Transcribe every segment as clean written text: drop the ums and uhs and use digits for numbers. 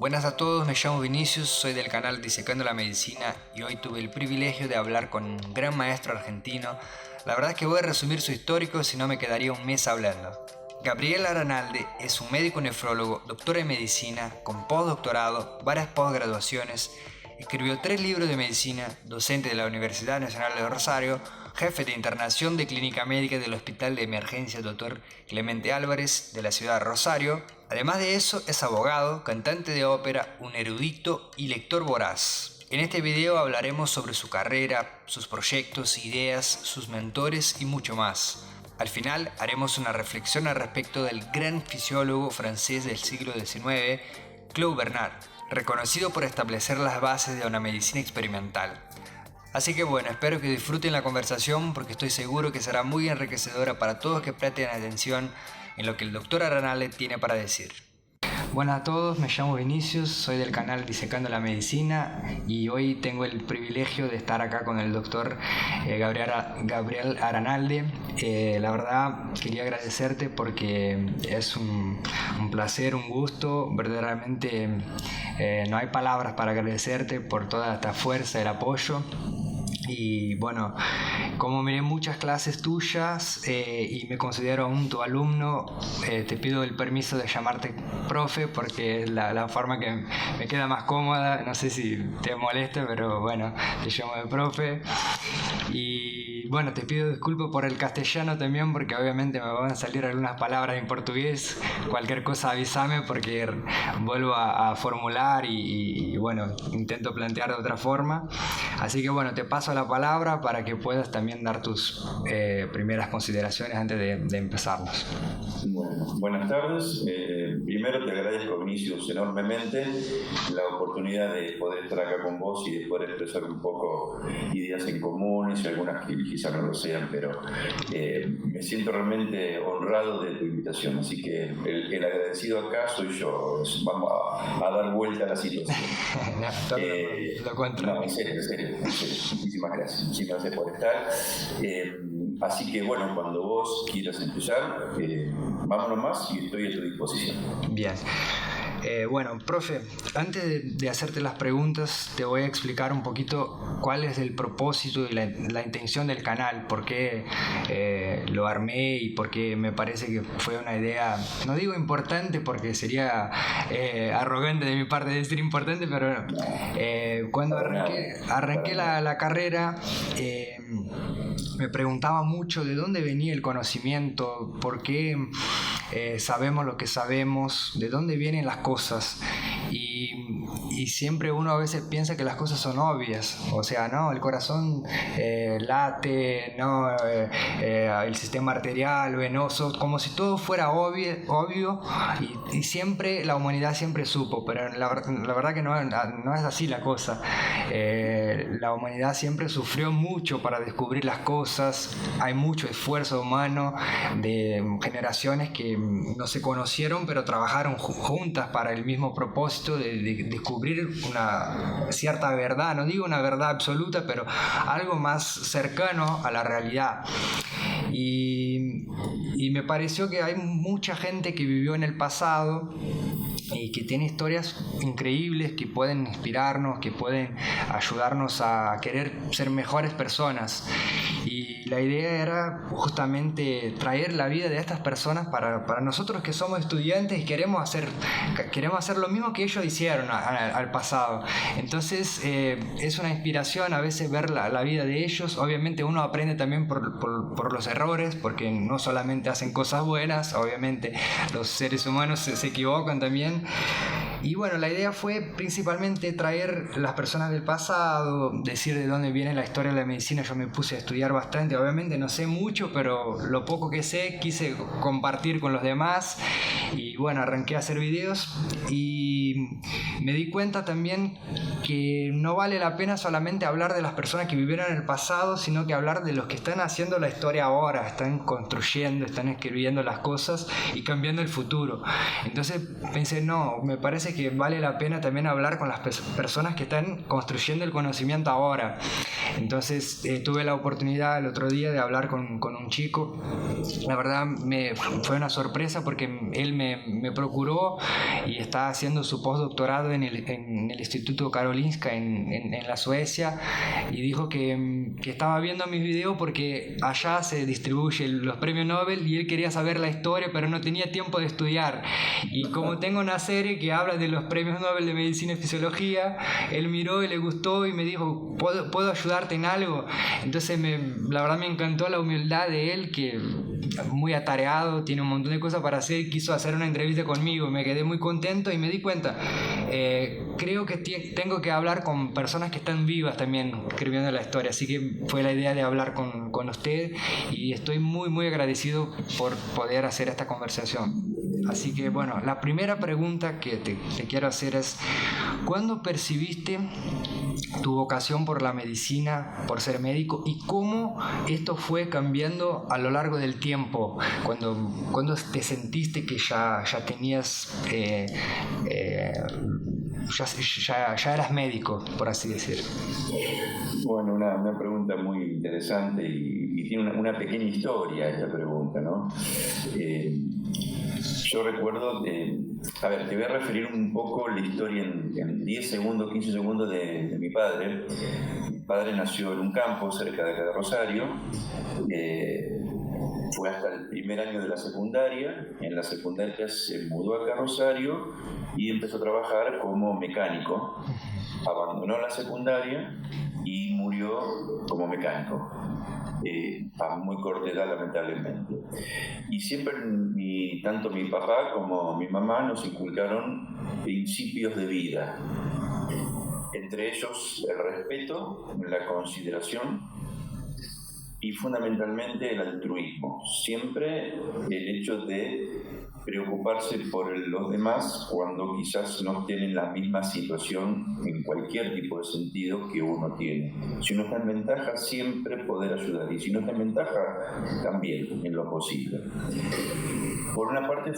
Buenas a todos, me llamo Vinicius, soy del canal Disecando la Medicina y hoy tuve el privilegio de hablar con un gran maestro argentino. La verdad es que voy a resumir su histórico, si no me quedaría un mes hablando. Gabriel Aranalde es un médico nefrólogo, doctor en medicina, con postdoctorado, varias posgraduaciones. Escribió 3 libros de medicina, docente de la Universidad Nacional de Rosario, jefe de internación de clínica médica del Hospital de Emergencia Dr. Clemente Álvarez de la ciudad de Rosario. Además de eso, es abogado, cantante de ópera, un erudito y lector voraz. En este video hablaremos sobre su carrera, sus proyectos, ideas, sus mentores y mucho más. Al final haremos una reflexión al respecto del gran fisiólogo francés del siglo XIX, Claude Bernard, reconocido por establecer las bases de una medicina experimental. Así que bueno, espero que disfruten la conversación porque estoy seguro que será muy enriquecedora para todos que presten atención en lo que el Dr. Aranalde tiene para decir. Buenas a todos, me llamo Vinicius, soy del canal Disecando la Medicina y hoy tengo el privilegio de estar acá con el doctor Gabriel Aranalde. La verdad quería agradecerte porque es un placer, un gusto, verdaderamente no hay palabras para agradecerte por toda esta fuerza, el apoyo. Y bueno, como miré muchas clases tuyas y me considero aún tu alumno, te pido el permiso de llamarte profe porque es la forma que me queda más cómoda. No sé si te molesta, pero bueno, te llamo de profe. Y bueno, te pido disculpas por el castellano también porque obviamente me van a salir algunas palabras en portugués. Cualquier cosa avísame porque vuelvo a formular y bueno, intento plantear de otra forma. Así que bueno, te paso la palabra para que puedas también dar tus primeras consideraciones antes de empezarnos. Bueno, buenas tardes. Primero te agradezco, Vinicius, enormemente la oportunidad de poder estar acá con vos y de poder expresar un poco ideas en comunes y algunas que quizás no lo sean, pero me siento realmente honrado de tu invitación, así que el agradecido acá soy yo. Vamos a dar vuelta a la situación. Lo contrario. No, en serio. Muchísimas gracias por estar. Así que bueno, cuando vos quieras empezar, vámonos más y estoy a tu disposición. Bien. Bueno, profe, antes de hacerte las preguntas, te voy a explicar un poquito cuál es el propósito y la intención del canal, por qué lo armé y por qué me parece que fue una idea, no digo importante porque sería arrogante de mi parte decir importante, pero cuando arranqué la carrera, me preguntaba mucho de dónde venía el conocimiento, por qué sabemos lo que sabemos, de dónde vienen las cosas. Y siempre uno a veces piensa que las cosas son obvias, o sea, no, el corazón late, no, el sistema arterial venoso, como si todo fuera obvio y siempre la humanidad siempre supo, pero la verdad que no es así la cosa. La humanidad siempre sufrió mucho para descubrir las cosas, hay mucho esfuerzo humano de generaciones que no se conocieron pero trabajaron juntas para el mismo propósito de descubrir una cierta verdad, no digo una verdad absoluta, pero algo más cercano a la realidad. Y me pareció que hay mucha gente que vivió en el pasado y que tiene historias increíbles que pueden inspirarnos, que pueden ayudarnos a querer ser mejores personas. Y la idea era justamente traer la vida de estas personas para nosotros que somos estudiantes y queremos hacer lo mismo que ellos hicieron al pasado. Entonces es una inspiración a veces ver la vida de ellos. Obviamente uno aprende también por los errores, porque no solamente hacen cosas buenas, obviamente los seres humanos se equivocan también. Y bueno, la idea fue principalmente traer las personas del pasado, decir de dónde viene la historia de la medicina. Yo me puse a estudiar bastante, obviamente no sé mucho, pero lo poco que sé quise compartir con los demás. Y bueno, arranqué a hacer videos y me di cuenta también que no vale la pena solamente hablar de las personas que vivieron en el pasado, sino que hablar de los que están haciendo la historia ahora, están construyendo, están escribiendo las cosas y cambiando el futuro. Entonces pensé, no, me parece que vale la pena también hablar con las personas que están construyendo el conocimiento ahora. Entonces tuve la oportunidad el otro día de hablar con un chico. La verdad fue una sorpresa porque él me procuró y está haciendo su postdoctorado en el Instituto Karolinska en la Suecia, y dijo que estaba viendo mis videos porque allá se distribuyen los premios Nobel y él quería saber la historia pero no tenía tiempo de estudiar, y como tengo una serie que habla de los premios Nobel de Medicina y Fisiología, él miró y le gustó y me dijo, ¿puedo ayudarte en algo? Entonces la verdad me encantó la humildad de él, que muy atareado, tiene un montón de cosas para hacer, quiso hacer una entrevista conmigo, me quedé muy contento y me di cuenta, creo que tengo que hablar con personas que están vivas también escribiendo la historia, así que fue la idea de hablar con usted y estoy muy muy agradecido por poder hacer esta conversación. Así que bueno, la primera pregunta que te quiero hacer es, ¿cuándo percibiste tu vocación por la medicina, por ser médico, y cómo esto fue cambiando a lo largo del tiempo? ¿Cuándo te sentiste que ya tenías, ya eras médico, por así decir? Bueno, una pregunta muy interesante y tiene una pequeña historia esta pregunta, ¿no? Yo recuerdo, a ver, te voy a referir un poco la historia en 10 segundos, 15 segundos de mi padre. Mi padre nació en un campo cerca de acá de Rosario, fue hasta el primer año de la secundaria. En la secundaria se mudó acá a Rosario y empezó a trabajar como mecánico. Abandonó la secundaria y murió como mecánico. A muy corta edad, lamentablemente. Y siempre tanto mi papá como mi mamá nos inculcaron principios de vida, entre ellos el respeto, la consideración y fundamentalmente el altruismo. Siempre el hecho de preocuparse por los demás cuando quizás no tienen la misma situación en cualquier tipo de sentido que uno tiene. Si uno está en ventaja, siempre poder ayudar, y si no está en ventaja, también en lo posible. Por una parte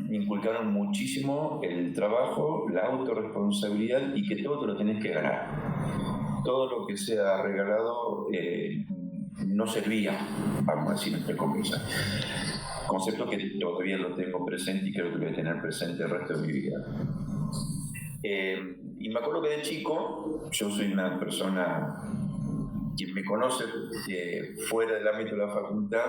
me inculcaron muchísimo el trabajo, la autorresponsabilidad y que todo te lo tenés que ganar. Todo lo que sea regalado no servía, vamos a decir entre comillas. Concepto que todavía lo tengo presente y creo que voy a tener presente el resto de mi vida. Y me acuerdo que de chico, yo soy una persona, quien me conoce fuera del ámbito de la facultad,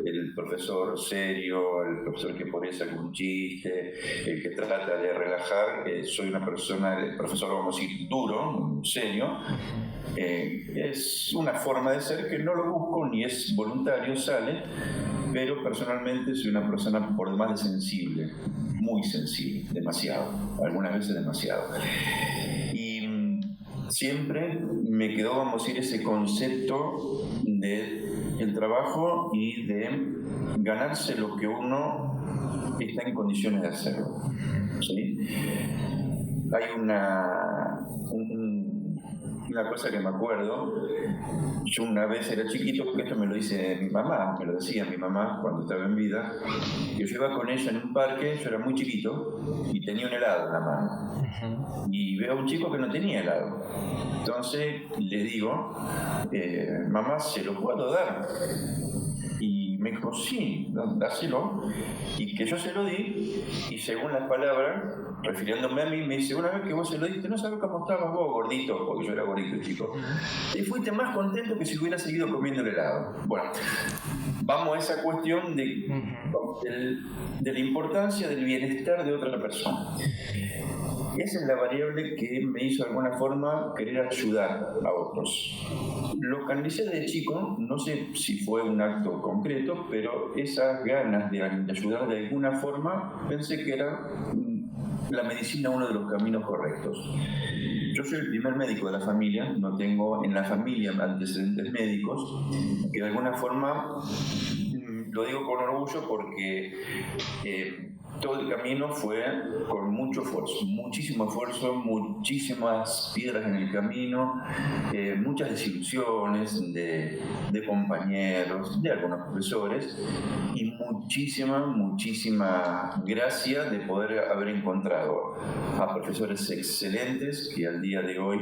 el profesor serio, el profesor que pone algún chiste, el que trata de relajar, soy una persona, el profesor, vamos a decir, duro, serio. Es una forma de ser que no lo busco ni es voluntario, sale, pero personalmente soy una persona por demás de sensible, muy sensible, demasiado, algunas veces demasiado. Y siempre me quedó, vamos a decir, ese concepto del trabajo y de ganarse lo que uno está en condiciones de hacerlo, ¿sí? Hay una cosa que me acuerdo. Yo una vez era chiquito, porque esto me lo decía mi mamá cuando estaba en vida, que yo iba con ella en un parque, yo era muy chiquito y tenía un helado en la mano, y veo a un chico que no tenía helado. Entonces le digo, mamá, ¿se lo puedo dar? Y me dijo, sí, dáselo. Y que yo se lo di, y según las palabras, refiriéndome a mí, me dice, una vez que vos se lo diste, no sabes cómo estabas vos, gordito, porque yo era gordito, chico. Y fuiste más contento que si hubiera seguido comiendo el helado. Bueno, vamos a esa cuestión de la importancia del bienestar de otra persona. Esa es la variable que me hizo de alguna forma querer ayudar a otros. Lo canalicé de chico, no sé si fue un acto concreto, pero esas ganas de ayudar de alguna forma, pensé que era la medicina uno de los caminos correctos. Yo soy el primer médico de la familia, no tengo en la familia antecedentes médicos, que de alguna forma, lo digo con orgullo porque todo el camino fue con mucho esfuerzo, muchísimo esfuerzo, muchísimas piedras en el camino, muchas desilusiones de compañeros, de algunos profesores, y muchísima gracia de poder haber encontrado a profesores excelentes que al día de hoy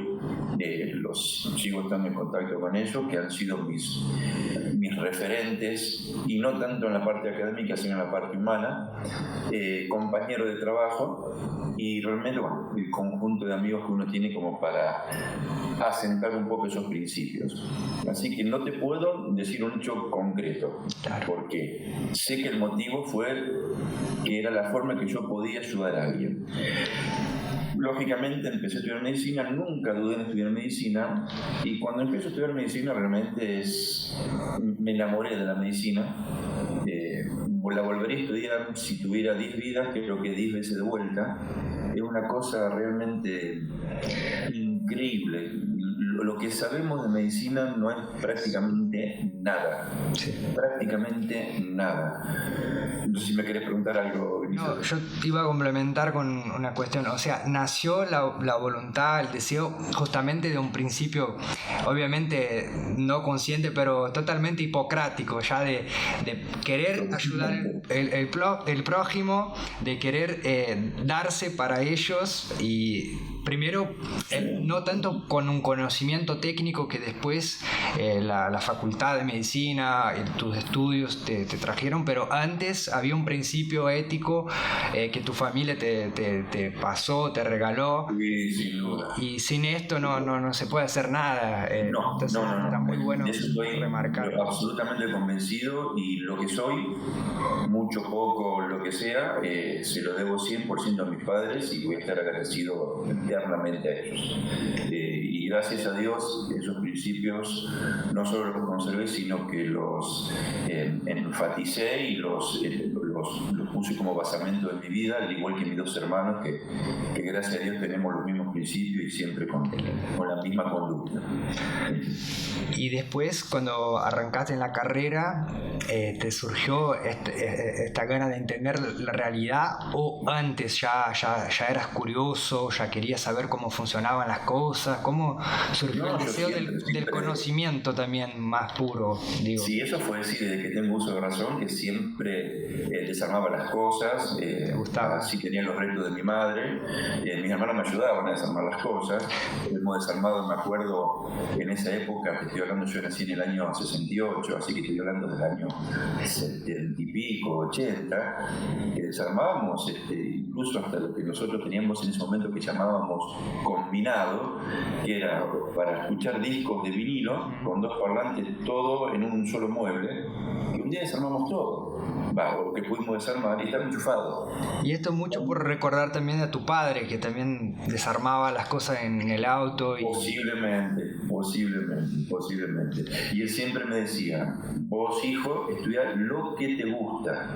los sigo estando en contacto con ellos, que han sido mis referentes, y no tanto en la parte académica sino en la parte humana, compañeros de trabajo, y realmente el conjunto de amigos que uno tiene como para asentar un poco esos principios. Así que no te puedo decir un hecho concreto, porque sé que el motivo fue que era la forma que yo podía ayudar a alguien. Lógicamente empecé a estudiar medicina, nunca dudé en estudiar medicina, y cuando empecé a estudiar medicina realmente me enamoré de la medicina. La volvería a estudiar si tuviera 10 vidas, creo que 10 veces de vuelta. Es una cosa realmente increíble. Lo que sabemos de medicina no es prácticamente nada. Sí. Prácticamente nada. No sé si me querés preguntar algo. No, yo iba a complementar con una cuestión. O sea, nació la voluntad, el deseo, justamente de un principio, obviamente no consciente, pero totalmente hipocrático, ya de querer ayudar el prójimo, de querer darse para ellos, y primero no tanto con un conocimiento técnico que después la facultad de medicina, tus estudios te trajeron, pero antes había un principio ético que tu familia te pasó, te regaló, y sin esto no se puede hacer nada. Entonces está muy bueno de eso estoy remarcar. Absolutamente convencido, y lo que soy, mucho, poco, lo que sea, se lo debo 100% a mis padres, y voy a estar agradecido eternamente a ellos. Y gracias a Dios, esos principios no solo los conservé, sino que los enfaticé y los puse como basamento de mi vida, al igual que mis dos hermanos, que gracias a Dios tenemos los mismos principios y siempre con la misma conducta. Y después, cuando arrancaste en la carrera, ¿te surgió esta gana de entender la realidad, o antes ya eras curioso, ya querías saber cómo funcionaban las cosas? ¿Cómo surgió el deseo del conocimiento también más puro? Digo. Sí, eso fue decir, desde que tengo uso de razón, que siempre desarmaba las cosas, así tenía los retos de mi madre, mis hermanos me ayudaban a desarmar las cosas, hemos desarmado, me acuerdo, en esa época, que estoy hablando, yo nací en el año 68, así que estoy hablando del año 70 y pico, 80, que desarmábamos incluso hasta lo que nosotros teníamos en ese momento que llamábamos combinado, que era para escuchar discos de vinilo con dos parlantes, todo en un solo mueble, que un día desarmamos todo, o que pudimos desarmar, y estar enchufado. Y esto mucho por recordar también a tu padre, que también desarmaba las cosas en el auto. Posiblemente. Y él siempre me decía: vos, hijo, estudiá lo que te gusta.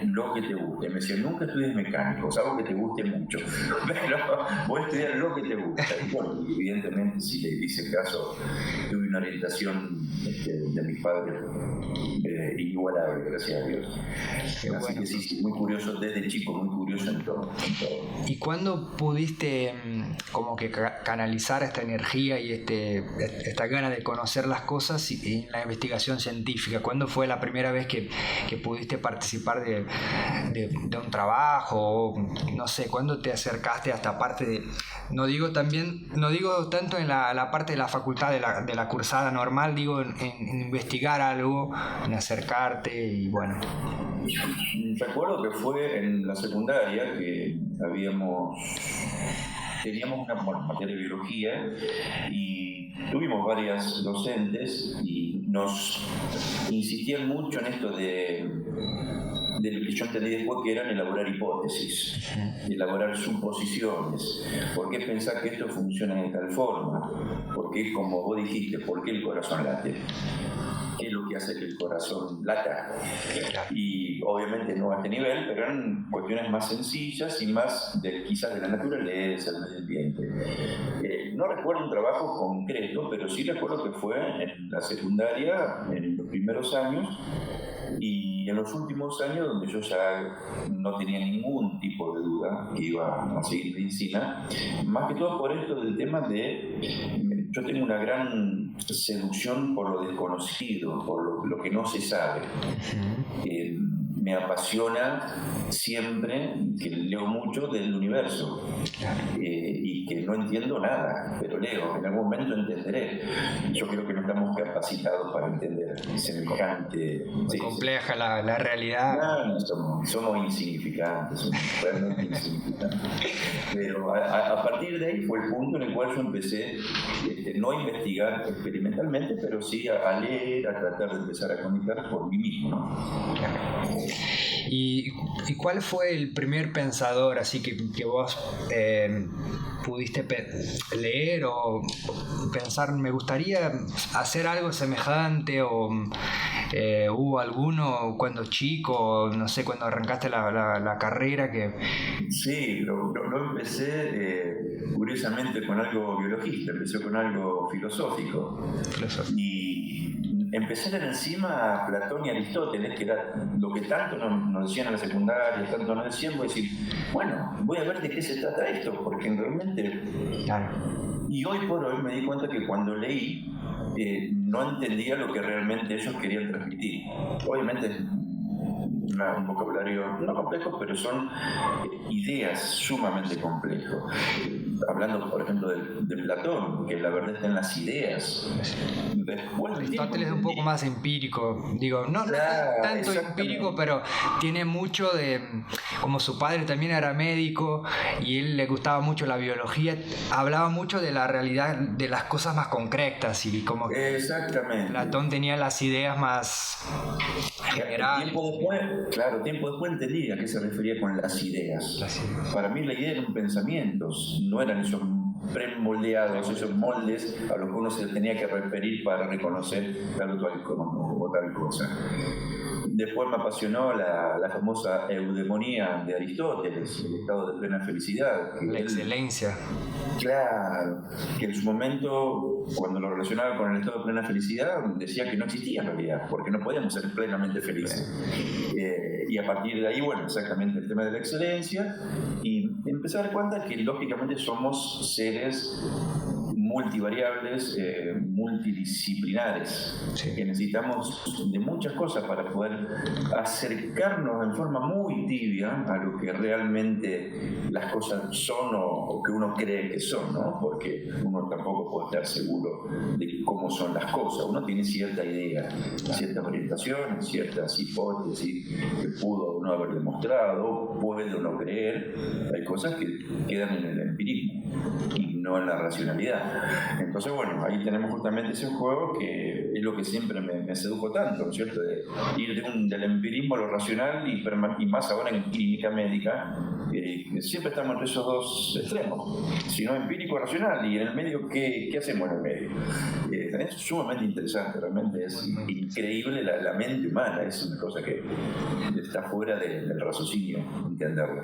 Lo que te guste. Me decía: nunca estudies mecánico, algo que te guste mucho. Pero vos estudiás lo que te gusta. Y bueno, evidentemente, si le hice caso, tuve una orientación de mis padres inigualable, gracias a Dios. Así que sí, muy curioso desde chico, muy curioso en todo. ¿Y cuándo pudiste como que canalizar esta energía y esta gana de conocer las cosas en la investigación científica? ¿Cuándo fue la primera vez que pudiste participar de un trabajo? No sé, ¿cuándo te acercaste a esta parte de... No digo tanto en la parte de la facultad de la cursada normal, digo en investigar algo, en acercarte, y bueno. Recuerdo que fue en la secundaria que teníamos una materia de biología, y tuvimos varias docentes y nos insistían mucho en esto de lo que yo entendí después, que eran elaborar hipótesis, elaborar suposiciones. ¿Por qué pensás que esto funciona de tal forma? ¿Por qué, como vos dijiste, por qué el corazón late? ¿Qué es lo que hace que el corazón lata? Y obviamente no a este nivel, pero eran cuestiones más sencillas y más quizás de la naturaleza, del medio ambiente. No recuerdo un trabajo concreto, pero sí recuerdo que fue en la secundaria, en los primeros años, y Y en los últimos años, donde yo ya no tenía ningún tipo de duda que iba a seguir medicina, más que todo por esto del tema de, yo tengo una gran seducción por lo desconocido, por lo que no se sabe. Me apasiona siempre, que leo mucho del universo y que no entiendo nada, pero leo, en algún momento entenderé. Yo creo que no estamos capacitados para entender semejante... compleja la realidad. No, somos insignificantes, somos realmente insignificantes. Pero a partir de ahí fue el punto en el cual yo empecé, no a investigar experimentalmente, pero sí a leer, a tratar de empezar a conectar por mí mismo, ¿no? ¿Y cuál fue el primer pensador así que vos pudiste leer o pensar, me gustaría hacer algo semejante, o hubo alguno cuando chico, no sé, cuando arrancaste la carrera que... Sí, lo empecé curiosamente con algo biologista, empecé con algo filosófico. Y empecé a leer encima a Platón y Aristóteles, que era lo que tanto nos decían en la secundaria, tanto nos decían, voy a decir, bueno, voy a ver de qué se trata esto, porque realmente... Claro. Y hoy por hoy me di cuenta que cuando leí, no entendía lo que realmente ellos querían transmitir. Obviamente es un vocabulario no complejo, pero son ideas sumamente complejas. Hablando, por ejemplo, de Platón, que la verdad está en las ideas. Después Aristóteles es un poco más empírico, digo, no tanto empírico, pero tiene mucho de, como su padre también era médico y él le gustaba mucho la biología, hablaba mucho de la realidad, de las cosas más concretas, y como que Platón tenía las ideas más generales. Tiempo después entendí a qué se refería con las ideas. Para mí la idea eran pensamientos, no eran esos premoldeados, esos moldes a los que uno se tenía que referir para reconocer tal o tal cosa. Después me apasionó la famosa eudemonía de Aristóteles, el estado de plena felicidad. La excelencia. Claro, que en su momento, cuando lo relacionaba con el estado de plena felicidad, decía que no existía en realidad, porque no podíamos ser plenamente felices. Y a partir de ahí, bueno, exactamente el tema de la excelencia, y empecé a dar cuenta que lógicamente somos seres multivariables, multidisciplinares, que necesitamos de muchas cosas para poder acercarnos en forma muy tibia a lo que realmente las cosas son o que uno cree que son, ¿no? Porque uno tampoco puede estar seguro de cómo son las cosas. Uno tiene cierta idea, ciertas orientaciones, ciertas hipótesis que pudo o no haber demostrado, puede o no creer. Hay cosas que quedan en el empirismo y no en la racionalidad. Entonces, bueno, ahí tenemos justamente ese juego que es lo que siempre me sedujo tanto, ¿no es cierto? De ir del empirismo a lo racional y más ahora en clínica médica, siempre estamos entre esos dos extremos, si no empírico racional, y en el medio, ¿qué hacemos en el medio? Es sumamente interesante, realmente es increíble la mente humana, es una cosa que está fuera del raciocinio entenderla.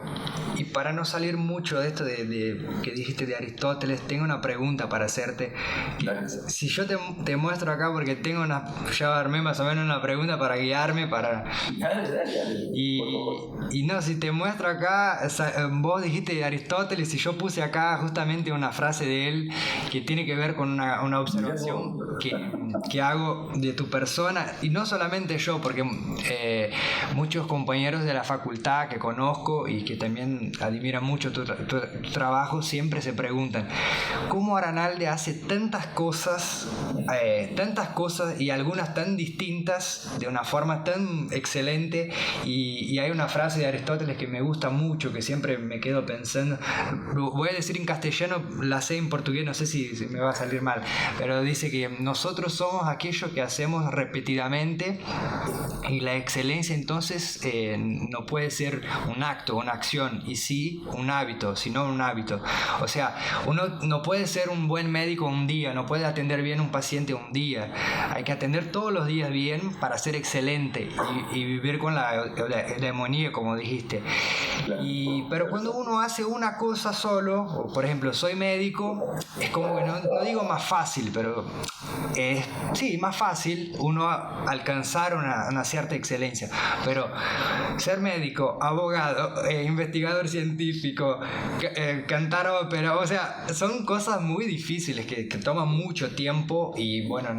Y para no salir mucho de esto de que dijiste de Aristóteles, tengo una pregunta para hacerte. Si yo te muestro acá, porque tengo ya armé más o menos una pregunta para guiarme, Dale. Y no, si te muestro acá, vos dijiste de Aristóteles y yo puse acá justamente una frase de él que tiene que ver con una observación que hago de tu persona, y no solamente yo, porque muchos compañeros de la facultad que conozco y que también admiran mucho tu trabajo siempre se preguntan ¿cómo Aranalde hace tantas cosas y algunas tan distintas de una forma tan excelente? Y hay una frase de Aristóteles que me gusta mucho, que siempre me quedo pensando, voy a decir en castellano, la sé en portugués, no sé si me va a salir mal, pero dice que nosotros somos aquello que hacemos repetidamente, y la excelencia entonces no puede ser un acto, una acción, y sí un hábito, sino un hábito. O sea, uno no puede ser un buen buen médico un día, no puede atender bien un paciente un día. Hay que atender todos los días bien para ser excelente y vivir con la hegemonía, como dijiste. Pero cuando uno hace una cosa solo, o por ejemplo, soy médico, es como que no digo más fácil, pero sí, más fácil uno alcanzar una cierta excelencia. Pero ser médico, abogado, investigador científico, cantar ópera, o sea, son cosas muy difíciles que toman mucho tiempo y bueno,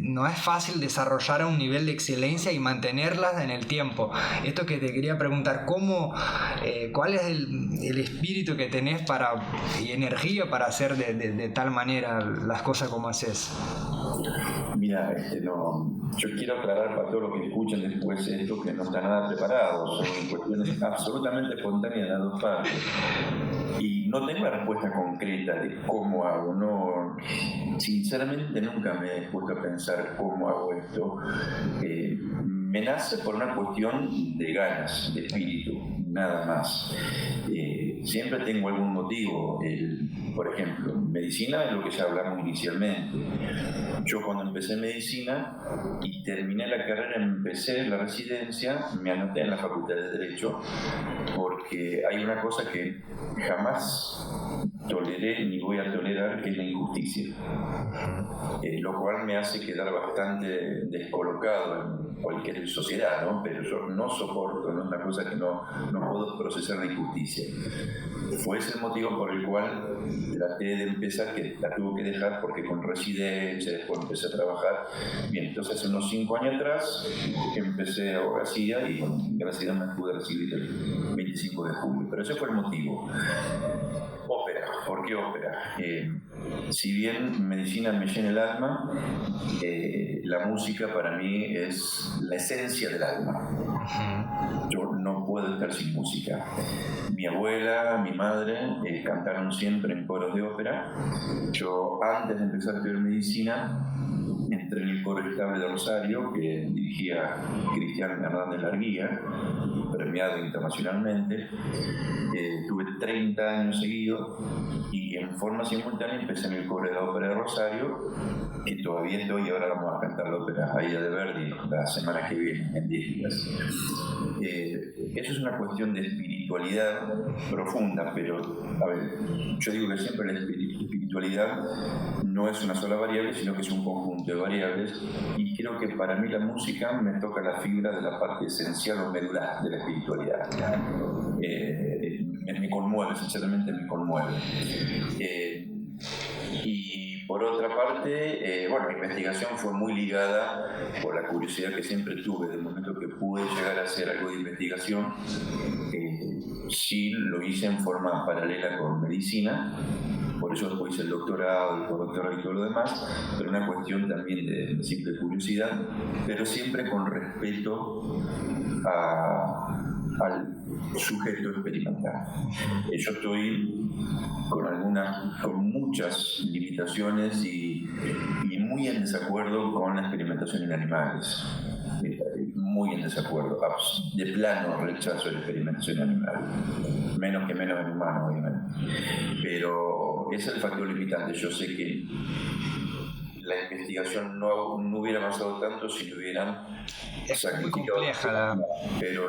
no es fácil desarrollar a un nivel de excelencia y mantenerlas en el tiempo. Esto que te quería preguntar, ¿cuál es el espíritu que tenés y energía para hacer de tal manera las cosas como haces? Mira, yo quiero aclarar para todos los que escuchen después esto que no está nada preparado, son cuestiones absolutamente espontáneas de las dos partes. Y no tengo una respuesta concreta de cómo hago, no, sinceramente nunca me he puesto a pensar cómo hago esto. Me nace por una cuestión de ganas, de espíritu, nada más. Siempre tengo algún motivo. Por ejemplo, medicina es lo que ya hablamos inicialmente. Yo cuando empecé medicina y terminé la carrera, empecé la residencia, me anoté en la Facultad de Derecho, porque hay una cosa que jamás toleré ni voy a tolerar, que es la injusticia. Lo cual me hace quedar bastante descolocado en cualquier sociedad, ¿no? Pero yo no soporto, no es una cosa que no puedo procesar la injusticia. Fue ese el motivo por el cual traté de empezar, que la tuve que dejar porque con residencia, después empecé a trabajar. Bien, entonces hace unos 5 años atrás empecé abogacía y gracias a Dios me pude recibir el 25 de julio, pero ese fue el motivo. Ópera, ¿por qué ópera? Si bien medicina me llena el alma, la música para mí es la esencia del alma. Yo no puedo estar sin música. Mi abuela, mi madre cantaron siempre en coros de ópera. Yo antes de empezar a estudiar medicina entré en el coro estable de Rosario que dirigía Cristian Hernández Larguía, premiado internacionalmente. Tuve 30 años seguidos y en forma simultánea empecé en el coro de la ópera de Rosario, que todavía estoy, y ahora vamos a cantar la ópera Aida de Verdi la semana que viene, en 10 días. Eso es una cuestión de espiritualidad profunda, pero a ver, yo digo que siempre la espiritualidad no es una sola variable, sino que es un conjunto de variables, y creo que para mí la música me toca la fibra de la parte esencial o medular de la espiritualidad. Me conmueve, sinceramente me conmueve. Y por otra parte, la investigación fue muy ligada por la curiosidad que siempre tuve. Del momento que pude llegar a hacer algo de investigación, sí lo hice en forma paralela con medicina. Por eso después hice el doctorado, el postdoctorado y todo lo demás, pero una cuestión también de simple curiosidad, pero siempre con respeto al sujeto experimental. Yo estoy con muchas limitaciones y muy en desacuerdo con la experimentación en animales. Muy en desacuerdo, de plano rechazo la experimentación animal, menos en humanos, obviamente. Pero ese es el factor limitante. Yo sé que la investigación no hubiera avanzado tanto si no hubieran sacrificado. Muy compleja pero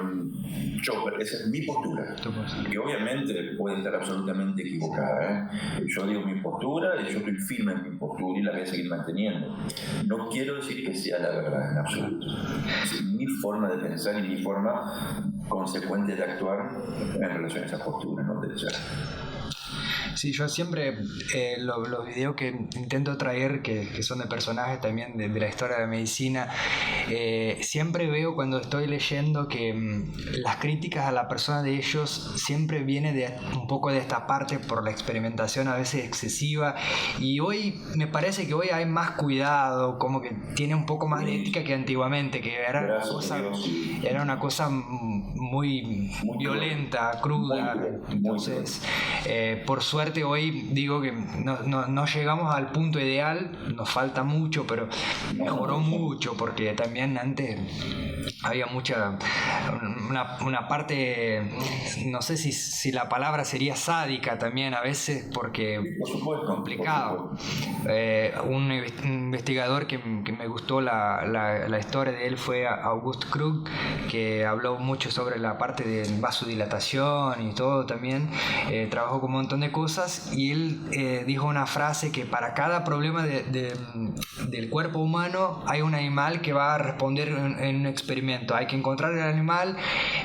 esa es mi postura, que obviamente puede estar absolutamente equivocada. Yo digo mi postura y yo estoy firme en mi postura y la voy a seguir manteniendo. No quiero decir que sea la verdad en absoluto. Es mi forma de pensar y mi forma consecuente de actuar en relación a esa postura, no de ser. Sí, yo siempre los videos que intento traer, que son de personajes también de la historia de medicina, siempre veo cuando estoy leyendo que las críticas a la persona de ellos siempre viene de un poco de esta parte por la experimentación a veces excesiva, y hoy me parece que hoy hay más cuidado, como que tiene un poco más de ética que antiguamente, que era una cosa muy violenta, cruda. Entonces, por suerte hoy digo que no llegamos al punto ideal, nos falta mucho, pero mejoró mucho, porque también también antes había una parte, no sé si la palabra sería sádica también a veces, porque por supuesto, complicado. Un investigador que me gustó la historia de él fue August Krug, que habló mucho sobre la parte de vasodilatación y todo también. Trabajó con un montón de cosas y él dijo una frase que para cada problema del cuerpo humano hay un animal que va a responder en un experimento. Hay que encontrar el animal.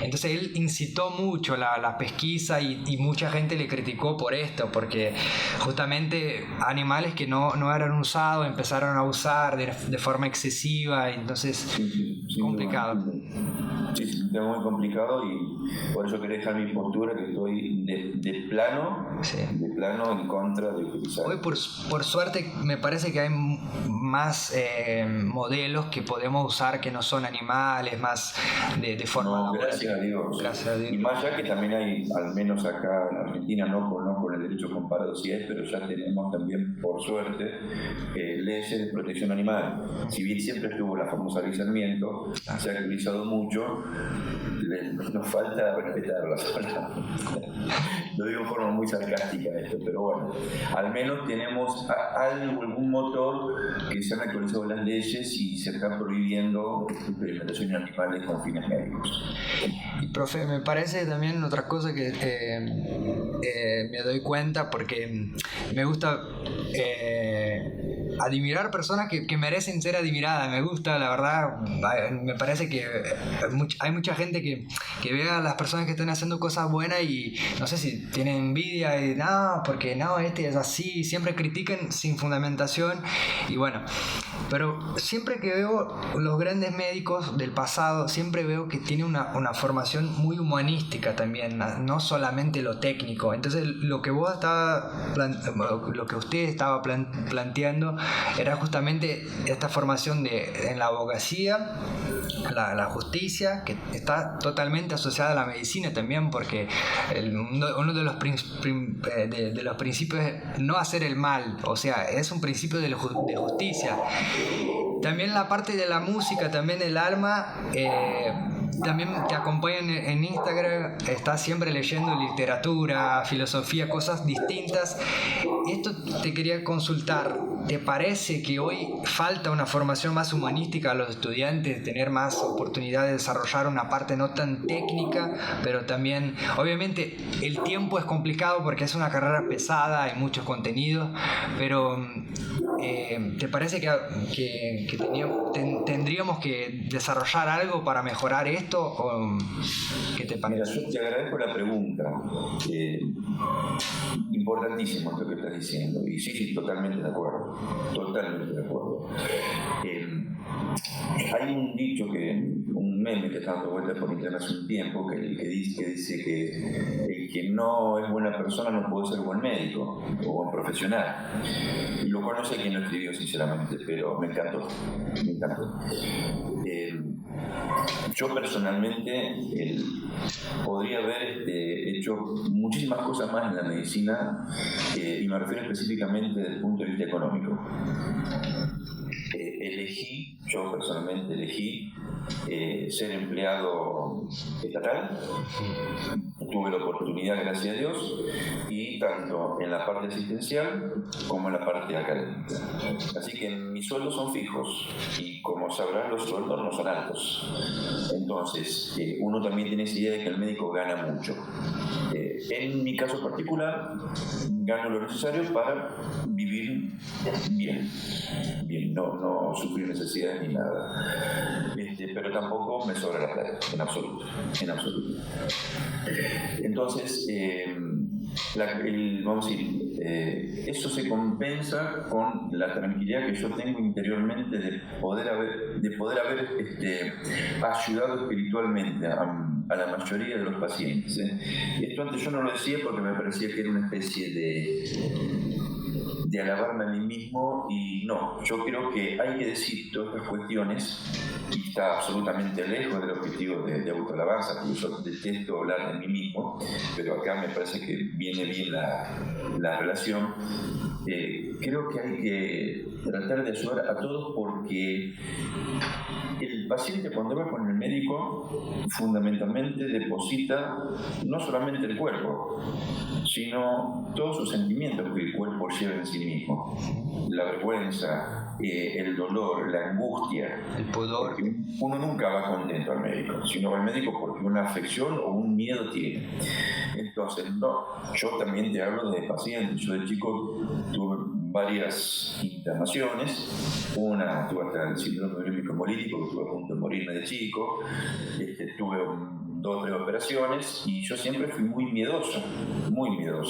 Entonces él incitó mucho la pesquisa y mucha gente le criticó por esto, porque justamente animales que no eran usados empezaron a usar de forma excesiva, entonces sí, complicado. Sí, es muy complicado y por eso quería dejar mi postura, que estoy de plano en contra de utilizar. Hoy por suerte me parece que hay más modelos que podemos usar que no son animales, más de forma... No, gracias a Dios. Gracias a Dios. Y más allá que también hay, al menos acá en Argentina, no conozco el derecho comparado si es, pero ya tenemos también, por suerte, leyes de protección animal. Si bien siempre estuvo la famosa ley Sarmiento, se ha utilizado mucho, nos falta respetarlas. Lo digo de forma muy sarcástica esto, pero bueno, al menos tenemos algún motor que se han actualizado las leyes y se está prohibiendo experimentación en animales con fines médicos. Y profe, me parece también otra cosa que me doy cuenta, porque me gusta admirar personas que merecen ser admiradas. Me gusta, la verdad, me parece que hay mucha gente que ve a las personas que están haciendo cosas buenas y no sé si tienen envidia y no, porque no, este es así, siempre critican sin fundamentación. Y bueno, pero siempre que veo los grandes médicos del pasado, siempre veo que tiene una formación muy humanística también, no solamente lo técnico. Entonces lo que usted estaba planteando era justamente esta formación en la abogacía, la justicia, que está totalmente asociada a la medicina también, porque uno de los principios es no hacer el mal, o sea, es un principio de justicia. También la parte de la música, también el alma, también te acompañan en Instagram, estás siempre leyendo literatura, filosofía, cosas distintas. Esto te quería consultar, ¿te parece que hoy falta una formación más humanística a los estudiantes, tener más oportunidad de desarrollar una parte no tan técnica, pero también, obviamente, el tiempo es complicado porque es una carrera pesada, hay muchos contenidos, pero ¿te parece que tendríamos que desarrollar algo para mejorar esto? ¿O qué te parece? Mira, yo te agradezco la pregunta. Importantísimo esto que estás diciendo. Y sí, totalmente de acuerdo. Totalmente de acuerdo. Hay un dicho, un meme que está dando vueltas por internet hace un tiempo, que dice que el que no es buena persona no puede ser buen médico o buen profesional. Y lo conoce quien lo escribió, sinceramente, pero me encantó. Yo personalmente podría haber hecho muchísimas cosas más en la medicina, y me refiero específicamente desde el punto de vista económico. Yo personalmente elegí ser empleado estatal. Tuve la oportunidad, gracias a Dios, y tanto en la parte asistencial como en la parte académica. Así que mis sueldos son fijos y, como sabrán, los sueldos no son altos. Entonces, uno también tiene esa idea de que el médico gana mucho. En mi caso particular, gano lo necesario para vivir bien, no sufrir necesidades ni nada. Pero tampoco me sobra la plata, en absoluto. Entonces, vamos a decir, eso se compensa con la tranquilidad que yo tengo interiormente de poder haber ayudado espiritualmente a la mayoría de los pacientes. Esto antes yo no lo decía porque me parecía que era una especie de alabarme a mí mismo, y no, yo creo que hay que decir todas estas cuestiones, y está absolutamente lejos del objetivo de autoalabanza, porque yo detesto hablar de mí mismo, pero acá me parece que viene bien la relación. Creo que hay que tratar de ayudar a todos, porque el el paciente cuando va con el médico fundamentalmente deposita no solamente el cuerpo, sino todos sus sentimientos que el cuerpo lleva en sí mismo. La vergüenza, el dolor, la angustia, el pudor. Porque uno nunca va contento al médico, sino va al médico porque una afección o un miedo tiene. Entonces, no, yo también te hablo de pacientes. Yo de chico tuve varias internaciones. Una, tuve hasta el síndrome bulímico hemolítico, que estuve a punto de morirme de chico. Tuve 2 o 3 operaciones y yo siempre fui muy miedoso.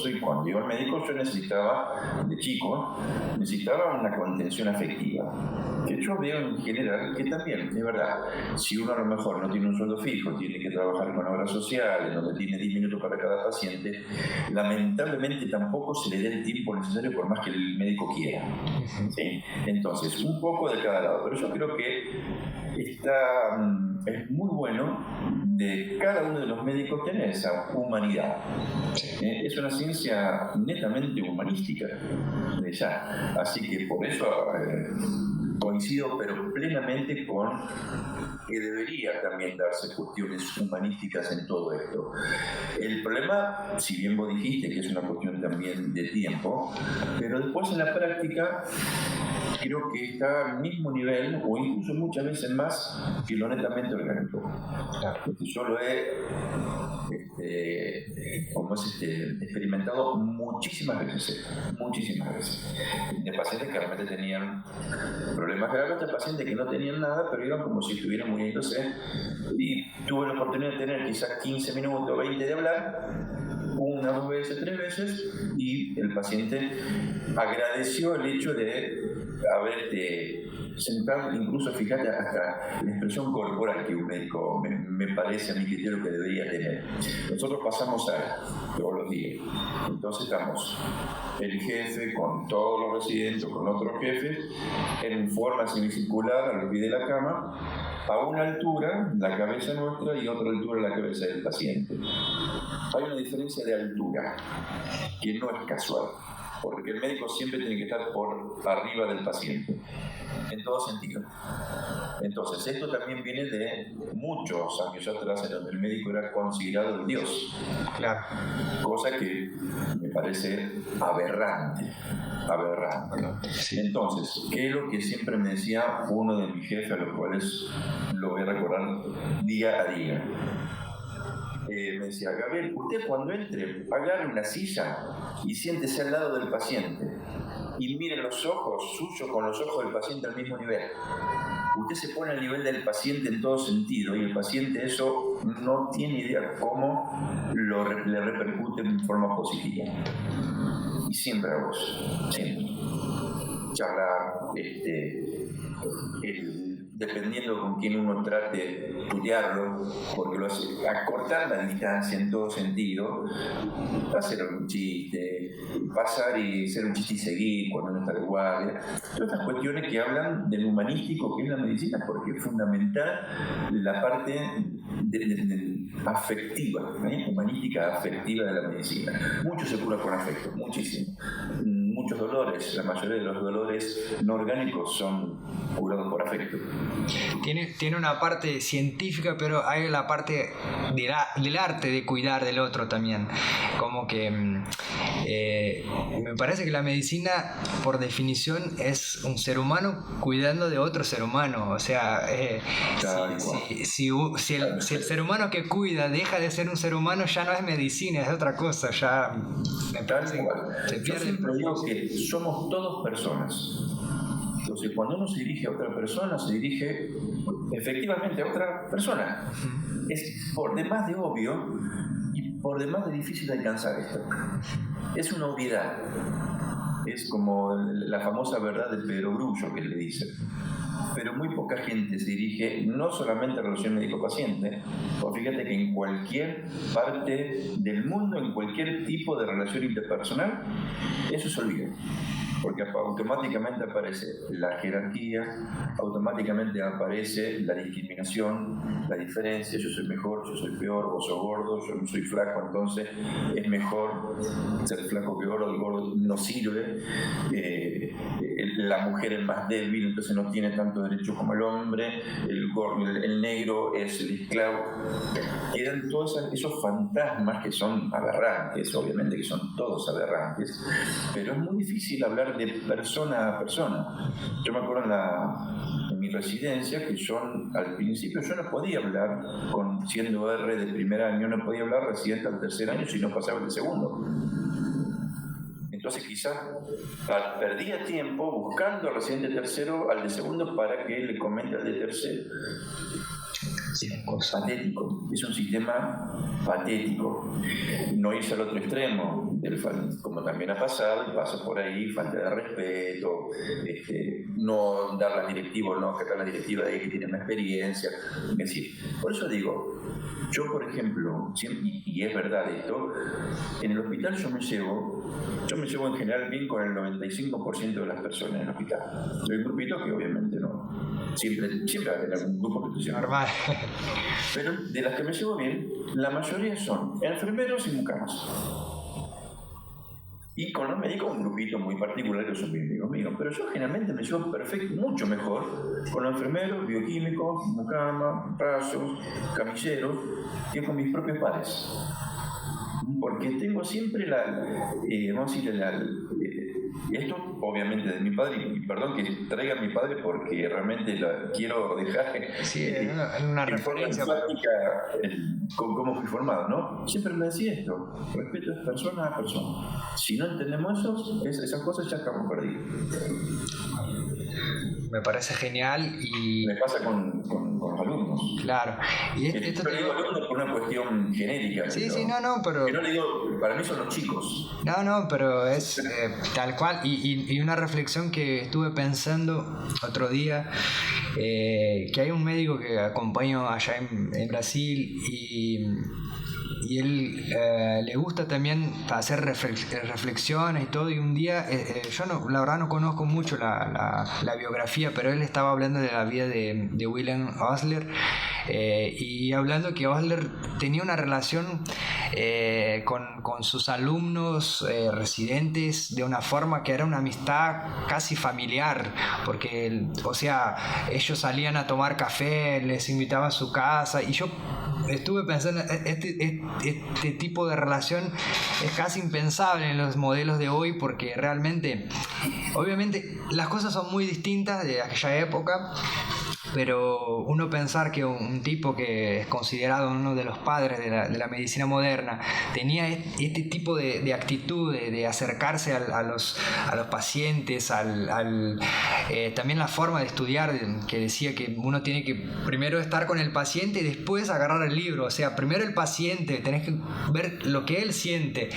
Y cuando iba al médico yo necesitaba, de chico, necesitaba una contención afectiva. Que yo veo en general que también, es verdad, si uno a lo mejor no tiene un sueldo fijo, tiene que trabajar con obras sociales, donde tiene 10 minutos para cada paciente, lamentablemente tampoco se le da el tiempo necesario por más que el médico quiera. ¿Sí? Entonces, un poco de cada lado, pero yo creo que es muy bueno de cada uno de los médicos tener esa humanidad. Es una ciencia netamente humanística, ya. Así que por eso coincido pero plenamente con que debería también darse cuestiones humanísticas en todo esto. El problema, si bien vos dijiste que es una cuestión también de tiempo, pero después en la práctica creo que está al mismo nivel o incluso muchas veces más que lo netamente orgánico. Porque yo lo he experimentado muchísimas veces, de pacientes que realmente tenían problemas graves, de pacientes que no tenían nada, pero iban como si estuvieran muriéndose, y tuve la oportunidad de tener quizás 15 minutos, 20 de hablar, 1, 2 veces, 3 veces, y el paciente agradeció el hecho de haberte sentado, incluso fíjate hasta la expresión corporal que un médico me parece a mi criterio que debería tener. Nosotros pasamos todos los días, entonces estamos el jefe con todos los residentes, con otros jefes, en forma semicircular a los pies de la cama, a una altura la cabeza nuestra y a otra altura la cabeza del paciente. Hay una diferencia de altura que no es casual, porque el médico siempre tiene que estar por arriba del paciente, en todo sentido. Entonces, esto también viene de muchos años atrás, en donde el médico era considerado el Dios. Claro. Cosa que me parece aberrante. Sí. Entonces, ¿qué es lo que siempre me decía uno de mis jefes, a los cuales lo voy a recordar día a día? Me decía: Gabriel, usted cuando entre, agarre una silla y siéntese al lado del paciente y mire los ojos suyos con los ojos del paciente al mismo nivel. Usted se pone al nivel del paciente en todo sentido y el paciente eso no tiene idea cómo le repercute en forma positiva. Y siempre a vos, siempre. Charlar, dependiendo con quién uno trate, estudiarlo, porque lo hace acortar la distancia en todo sentido, hacer un chiste, pasar y hacer un chiste y seguir cuando uno está de guardia. Todas estas cuestiones que hablan del humanístico que es la medicina, porque es fundamental la parte afectiva, humanística afectiva de la medicina. Mucho se cura con afecto, muchísimo. Muchos dolores, la mayoría de los dolores no orgánicos son curados por afecto. Tiene una parte científica, pero hay la parte del arte de cuidar del otro también. Como que me parece que la medicina, por definición, es un ser humano cuidando de otro ser humano. O sea, si el ser humano que cuida deja de ser un ser humano, ya no es medicina, es otra cosa. Ya me parece que se pierde el propósito. Que somos todos personas. Entonces, cuando uno se dirige a otra persona, se dirige efectivamente a otra persona. Es por demás de obvio y por demás de difícil de alcanzar esto. Es una obviedad. Es como la famosa verdad de Pedro Grullo que le dice. Pero muy poca gente se dirige no solamente a la relación médico-paciente, porque fíjate que en cualquier parte del mundo, en cualquier tipo de relación interpersonal, eso se olvida. porque automáticamente aparece la jerarquía, automáticamente aparece la discriminación, la diferencia, yo soy mejor, yo soy peor, vos sos gordo, yo no soy flaco, entonces es mejor ser flaco que gordo, el gordo no sirve, la mujer es más débil, entonces no tiene tanto derecho como el hombre, el negro es el esclavo. Quedan todos esos fantasmas que son aberrantes, obviamente que son todos aberrantes, pero es muy difícil hablar de persona a persona. Yo me acuerdo en mi residencia que al principio yo no podía hablar, siendo R de primer año, no podía hablar residente al tercer año si no pasaba el de segundo. Entonces quizás perdía tiempo buscando al residente tercero, al de segundo, para que le comente al de tercero. Es patético, es un sistema patético. No irse al otro extremo, como también ha pasado, y pasa por ahí, falta de respeto, no dar las directivas, no acatar las directivas de ahí que tienen más experiencia. Es decir, por eso digo, yo por ejemplo, y es verdad esto, en el hospital yo me llevo en general bien con el 95% de las personas en el hospital. Hay un grupito que obviamente no, siempre va a tener un grupo que se llama normal. Pero de las que me llevo bien, la mayoría son enfermeros y mucamas. Y con los médicos un grupito muy particular que son mis amigos míos. Pero yo generalmente me llevo mucho mejor con los enfermeros, bioquímicos, mucamas, brazos, camilleros, que con mis propios padres. Porque tengo siempre esto obviamente de mi padre, y perdón que traiga a mi padre porque realmente quiero dejar una referencia enfática con cómo fui formado, ¿no? Siempre me decía esto: respeto es persona a persona. Si no entendemos esas cosas, ya estamos perdidos. Me parece genial y... Me pasa con los alumnos. Claro. Y esto yo digo alumnos por una cuestión genérica. Sí, pero... Que no le digo, para mí son los chicos. No, pero es tal cual. Y una reflexión que estuve pensando otro día, que hay un médico que acompaño allá en Brasil y él le gusta también hacer reflexiones y todo, y un día yo la verdad no conozco mucho la biografía, pero él estaba hablando de la vida de Wilhelm Osler, y hablando que Osler tenía una relación con sus alumnos residentes de una forma que era una amistad casi familiar, porque ellos salían a tomar café, les invitaba a su casa, y yo estuve pensando, este tipo de relación es casi impensable en los modelos de hoy, porque realmente, obviamente, las cosas son muy distintas de aquella época, pero uno pensar que un tipo que es considerado uno de los padres de la medicina moderna tenía este tipo de actitud de acercarse a los pacientes, también la forma de estudiar, que decía que uno tiene que primero estar con el paciente y después agarrar el libro, o sea, primero el paciente, tenés que ver lo que él siente,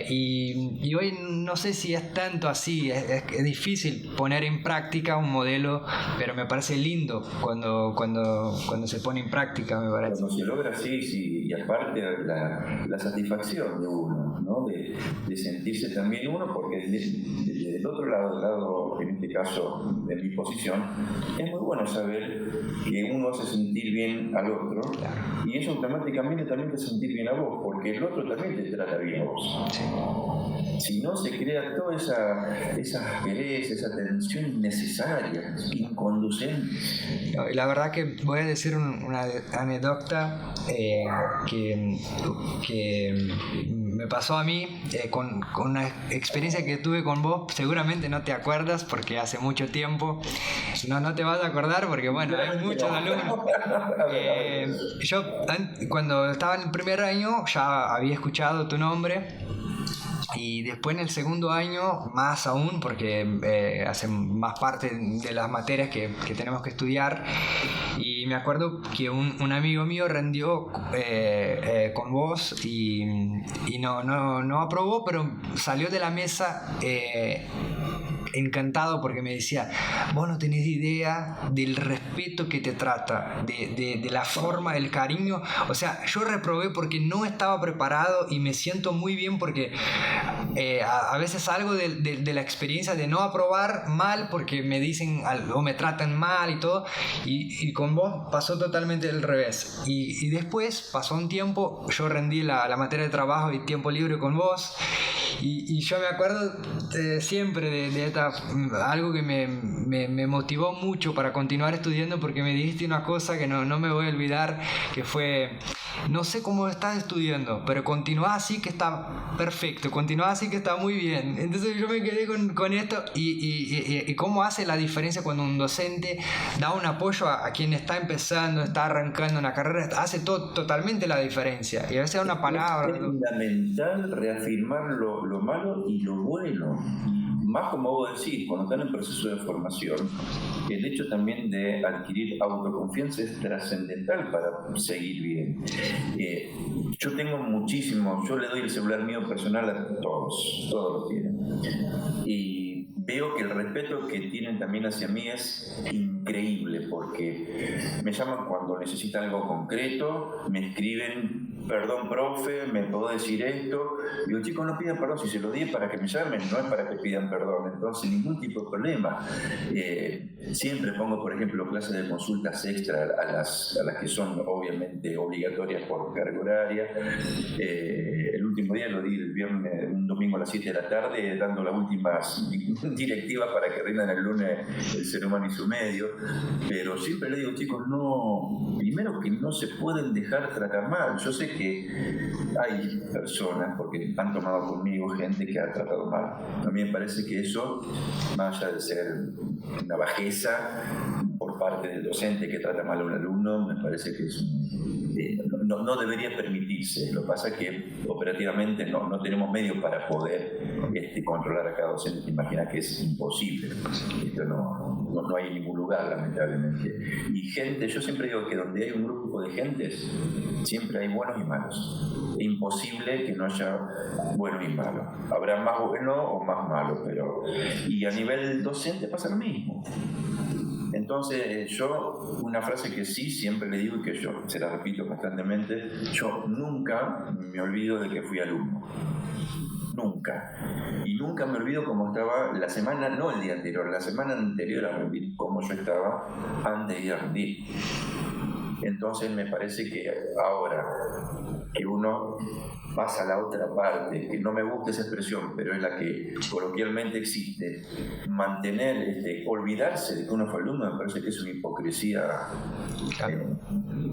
y hoy no sé si es tanto así, es difícil poner en práctica un modelo, pero me parece lindo cuando se pone en práctica, me parece. Cuando se logra así, y aparte la satisfacción de uno, ¿no? De sentirse también uno, porque desde el otro lado, en este caso de mi posición, es muy bueno saber que uno hace sentir bien al otro, claro. Y eso automáticamente también te hace sentir bien a vos, porque el otro también te trata bien a vos. Sí. Si no, se crea toda esa aspereza, esa tensión innecesaria, inconducente. No, y la verdad que voy a decir una anécdota que me pasó a mí con una experiencia que tuve con vos. Seguramente no te acuerdas porque hace mucho tiempo. No te vas a acordar porque, bueno, hay muchos alumnos. Yo cuando estaba en el primer año ya había escuchado tu nombre. Y después en el segundo año, más aún, porque hacen más parte de las materias que tenemos que estudiar. Y me acuerdo que un amigo mío rendió con vos y no aprobó, pero salió de la mesa encantado porque me decía, vos no tenés idea del respeto que te trata, de la forma, el cariño. O sea, yo reprobé porque no estaba preparado y me siento muy bien porque a veces salgo de la experiencia de no aprobar mal porque me dicen o me tratan mal y todo, y con vos pasó totalmente al revés. Y después pasó un tiempo, yo rendí la materia de trabajo y tiempo libre con vos, y yo me acuerdo siempre de algo que me motivó mucho para continuar estudiando, porque me dijiste una cosa que no me voy a olvidar, que fue: no sé cómo estás estudiando, pero continúa así que está perfecto, continúa así que está muy bien. Entonces yo me quedé con esto, y cómo hace la diferencia cuando un docente da un apoyo a quien está empezando, está arrancando una carrera, hace totalmente la diferencia. Y a veces una palabra... Es fundamental reafirmar lo malo y lo bueno. Más como vos decís, cuando están en proceso de formación, el hecho también de adquirir autoconfianza es trascendental para seguir bien. Yo tengo muchísimo, yo le doy el celular mío personal a todos lo tienen. Y veo que el respeto que tienen también hacia mí es increíble, porque me llaman cuando necesitan algo concreto, me escriben: perdón, profe, ¿me puedo decir esto? Digo, chicos, no pidan perdón, si se lo di para que me llamen, no es para que pidan perdón, entonces ningún tipo de problema. Siempre pongo, por ejemplo, clases de consultas extra a las que son obviamente obligatorias por carga horaria. El último día lo di un domingo a las 7 de la tarde, dando las últimas directivas para que rindan el lunes el ser humano y su medio. Pero siempre le digo, chicos, primero que no se pueden dejar tratar mal. Yo sé que hay personas, porque han tomado conmigo gente que ha tratado mal. A mí me parece que eso, más allá de ser una bajeza por parte del docente que trata mal a un alumno, me parece que no debería permitirse. Lo que pasa es que operativamente no tenemos medios para poder controlar a cada docente. Te imaginas que es imposible. Esto no hay en ningún lugar, lamentablemente. Y gente, yo siempre digo que donde hay un grupo de gentes, siempre hay buenos y malos. Es imposible que no haya buenos y malos. Habrá más buenos o más malos, y a nivel docente pasa lo mismo. Entonces yo, una frase que sí siempre le digo y que yo se la repito constantemente: yo nunca me olvido de que fui alumno. Nunca. Y nunca me olvido cómo estaba la semana, no el día anterior, la semana anterior a rendir, cómo yo estaba antes de ir a rendir. Entonces me parece que ahora que uno pasa a la otra parte, que no me gusta esa expresión, pero es la que coloquialmente existe, olvidarse de que uno fue alumno, me parece que es una hipocresía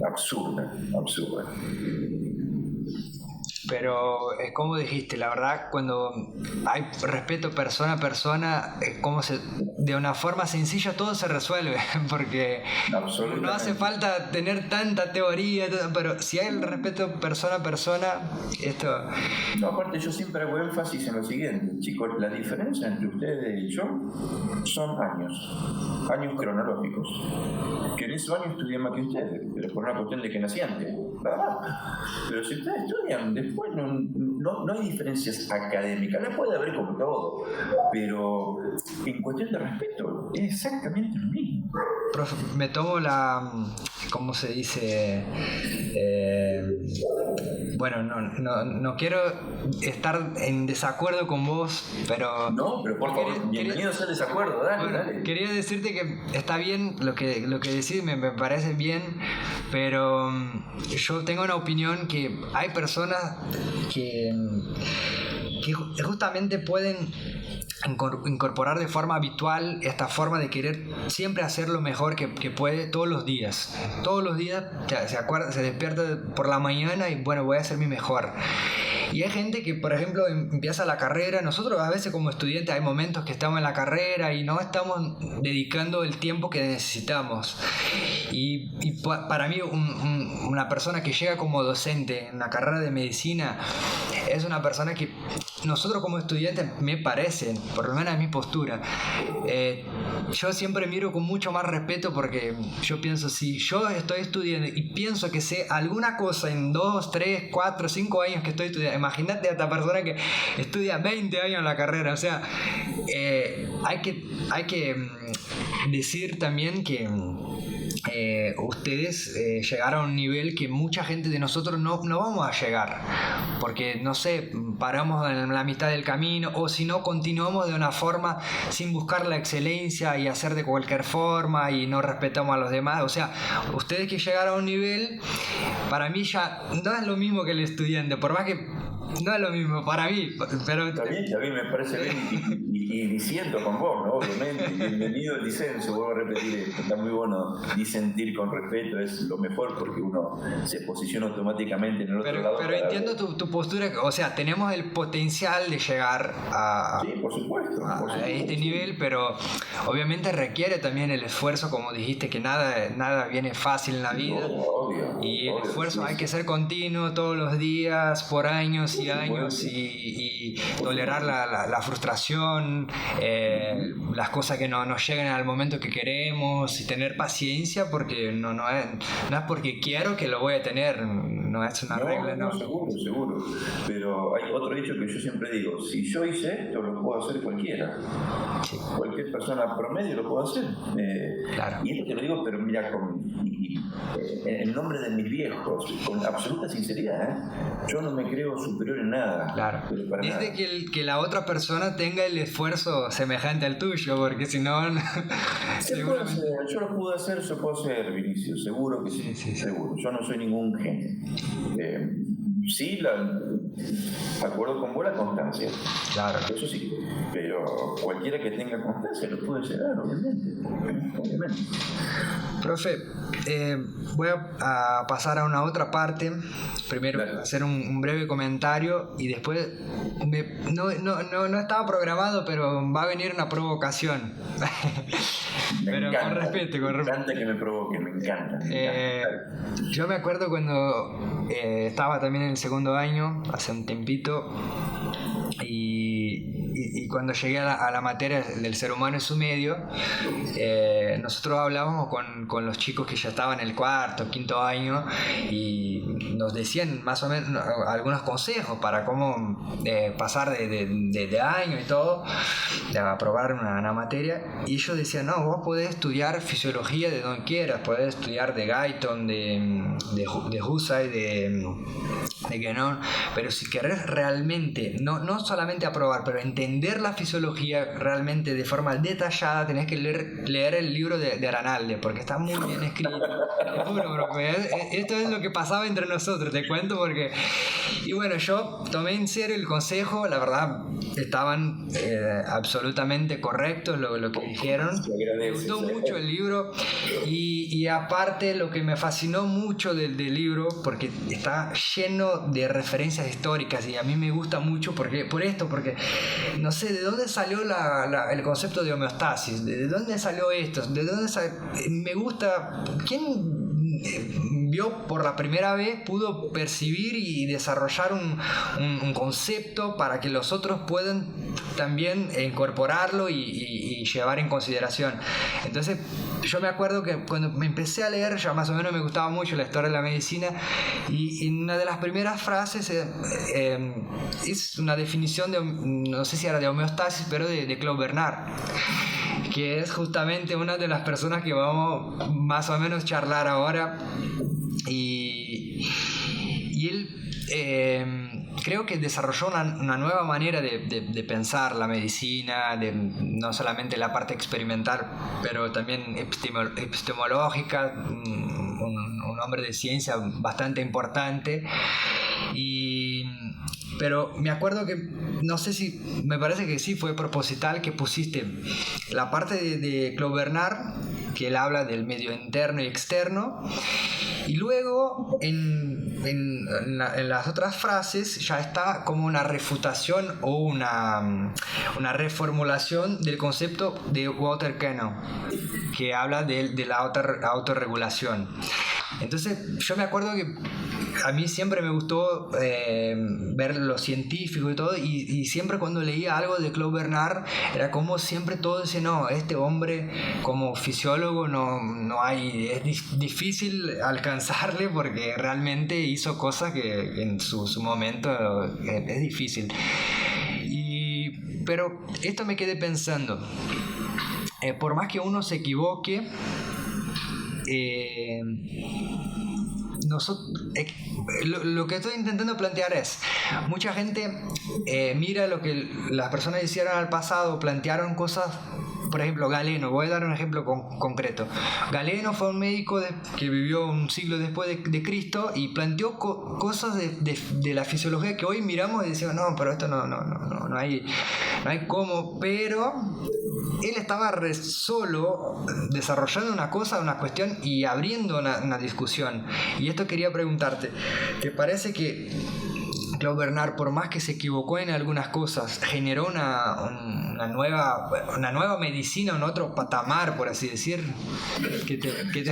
absurda. Pero es como dijiste, la verdad, cuando hay respeto persona a persona, de una forma sencilla todo se resuelve, porque no hace falta tener tanta teoría, pero si hay el respeto persona a persona, esto... No, aparte yo siempre hago énfasis en lo siguiente, chicos: la diferencia entre ustedes y yo son años cronológicos, que en esos años estudié más que ustedes, pero por una cuestión de que nací antes, nada más. Pero si ustedes estudian después, no hay diferencias académicas, las puede haber como todo, pero en cuestión de respeto es exactamente lo mismo. Profe, me tomo ¿cómo se dice? Bueno, no quiero estar en desacuerdo con vos, pero... No, pero por favor, bienvenido a desacuerdo, dale. Quería decirte que está bien lo que decís, me parece bien, pero yo tengo una opinión que hay personas que justamente pueden incorporar de forma habitual esta forma de querer siempre hacer lo mejor que puede todos los días. Todos los días se despierta por la mañana y bueno, voy a hacer mi mejor. Y hay gente que, por ejemplo, empieza la carrera. Nosotros a veces como estudiantes hay momentos que estamos en la carrera y no estamos dedicando el tiempo que necesitamos. Y para mí una persona que llega como docente en la carrera de medicina es una persona que nosotros como estudiantes, me parece, por lo menos en mi postura, yo siempre miro con mucho más respeto, porque yo pienso, si yo estoy estudiando y pienso que sé alguna cosa en 2, 3, 4, 5 años que estoy estudiando, imagínate a esta persona que estudia 20 años en la carrera. O sea, hay que decir también que ustedes llegaron a un nivel que mucha gente de nosotros no vamos a llegar, porque no sé, paramos en la mitad del camino, o si no, continuamos de una forma sin buscar la excelencia y hacer de cualquier forma y no respetamos a los demás. O sea, ustedes que llegaron a un nivel, para mí ya no es lo mismo que el estudiante, por más que no es lo mismo para mí, pero... Está bien, a mí me parece bien y disiento con vos, ¿no? Obviamente, bienvenido el disenso, vuelvo a repetir esto, está muy bueno disentir con respeto, es lo mejor porque uno se posiciona automáticamente en el otro lado. Pero entiendo tu postura, o sea, tenemos el potencial de llegar sí, por supuesto, a este nivel, pero obviamente requiere también el esfuerzo, como dijiste, que nada viene fácil en la vida. Obvio, y el esfuerzo sí, hay que ser continuo todos los días, por años y años, y tolerar la frustración, las cosas que no nos llegan al momento que queremos, y tener paciencia, porque no es porque quiero que lo voy a tener, no es una regla. No, seguro, pero hay otro dicho que yo siempre digo: si yo hice esto, lo puedo hacer cualquiera. Sí. Cualquier persona promedio lo puede hacer. Claro. Y esto te lo digo, pero mira, en nombre de mis viejos, con absoluta sinceridad, yo no me creo superior en nada. Claro. Desde que la otra persona tenga el esfuerzo semejante al tuyo, porque si no... Seguramente... Yo lo puedo hacer, Vinicius, seguro que sí. Seguro. Yo no soy ningún genio. Sí, acuerdo con vos, la constancia. Claro. Eso sí, pero cualquiera que tenga constancia lo puede llegar, obviamente. Profe, voy a pasar a una otra parte. Primero hacer un breve comentario y después no estaba programado, pero va a venir una provocación. Pero encanta, con respeto. Me encanta que me provoque, me encanta. Yo me acuerdo cuando estaba también en el segundo año, hace un tiempito, y cuando llegué a la materia del ser humano y su medio, nosotros hablábamos con los chicos que ya estaban en el cuarto, quinto año, y nos decían más o menos algunos consejos para cómo pasar de año y todo, de aprobar una materia. Y ellos decían: no, vos podés estudiar fisiología de donde quieras, podés estudiar de Guyton, de Husserl, de Guénon, pero si querés realmente, no solamente aprobar, pero entender la fisiología realmente de forma detallada, tenés que leer el libro de Aranalde, porque está muy bien escrito. Esto es lo que pasaba entre nosotros, te cuento, porque... Y bueno, yo tomé en serio el consejo, la verdad, estaban absolutamente correctos lo que dijeron. Me gustó mucho el libro, y aparte lo que me fascinó mucho del libro, porque está lleno de referencias históricas, y a mí me gusta mucho porque no sé de dónde salió el concepto de homeostasis, de dónde salió esto, me gusta. ¿Quién vio por la primera vez, pudo percibir y desarrollar un concepto para que los otros puedan también incorporarlo y llevar en consideración? Entonces yo me acuerdo que cuando me empecé a leer, ya más o menos me gustaba mucho la historia de la medicina, y una de las primeras frases es una definición no sé si era de homeostasis, pero de Claude Bernard, que es justamente una de las personas que vamos más o menos charlar ahora, y él creo que desarrolló una nueva manera de pensar la medicina, no solamente la parte experimental, pero también epistemológica, un hombre de ciencia bastante importante. Pero me acuerdo que, no sé si, me parece que sí fue proposital que pusiste la parte de Claude Bernard, que él habla del medio interno y externo, y luego en las otras frases ya está como una refutación o una reformulación del concepto de Walter Cannon, que habla de la autorregulación. Entonces yo me acuerdo que a mí siempre me gustó ver lo científico y todo, y siempre cuando leía algo de Claude Bernard era como siempre todo decía, no, este hombre como fisiólogo no hay, es difícil alcanzarle porque realmente hizo cosas que en su momento es difícil. Pero esto me quedé pensando, por más que uno se equivoque, lo que estoy intentando plantear es, mucha gente mira lo que las personas hicieron al pasado, plantearon cosas. Por ejemplo, Galeno, voy a dar un ejemplo concreto. Galeno fue un médico que vivió un siglo después de Cristo y planteó cosas de la fisiología que hoy miramos y decimos, no, pero esto no hay cómo. Pero él estaba solo desarrollando una cuestión y abriendo una discusión. Y esto quería preguntarte, ¿te parece que Claude Bernard, por más que se equivocó en algunas cosas, generó una nueva medicina, un otro patamar, por así decir?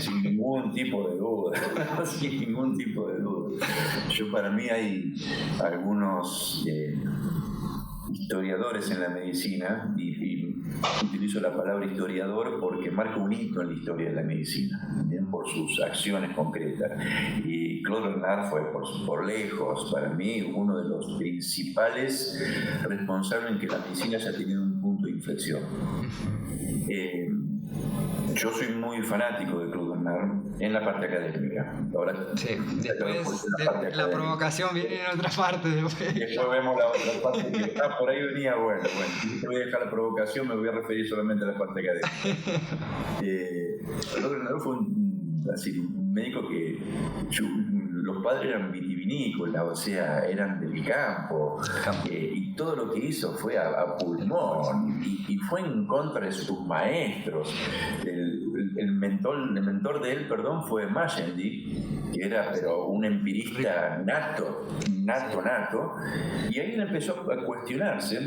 Sin ningún tipo de duda, sin ningún tipo de duda. Para mí hay algunos historiadores en la medicina, y utilizo la palabra historiador porque marca un hito en la historia de la medicina, también por sus acciones concretas. Y Claude Bernard fue por lejos, para mí, uno de los principales responsables en que la medicina haya tenido un punto de inflexión. Yo soy muy fanático de Claude Bernard en la parte académica. Ahora, sí, después la provocación viene en otra parte. Después vemos la otra parte que por ahí venía, bueno, te voy a dejar la provocación, me voy a referir solamente a la parte académica. Claude Bernard fue un médico que los padres eran vitivinícolas, o sea, eran del campo, y todo lo que hizo fue a pulmón, y fue en contra de sus maestros. El mentor de él, fue Magendie, que era pero un empirista nato, y ahí él empezó a cuestionarse.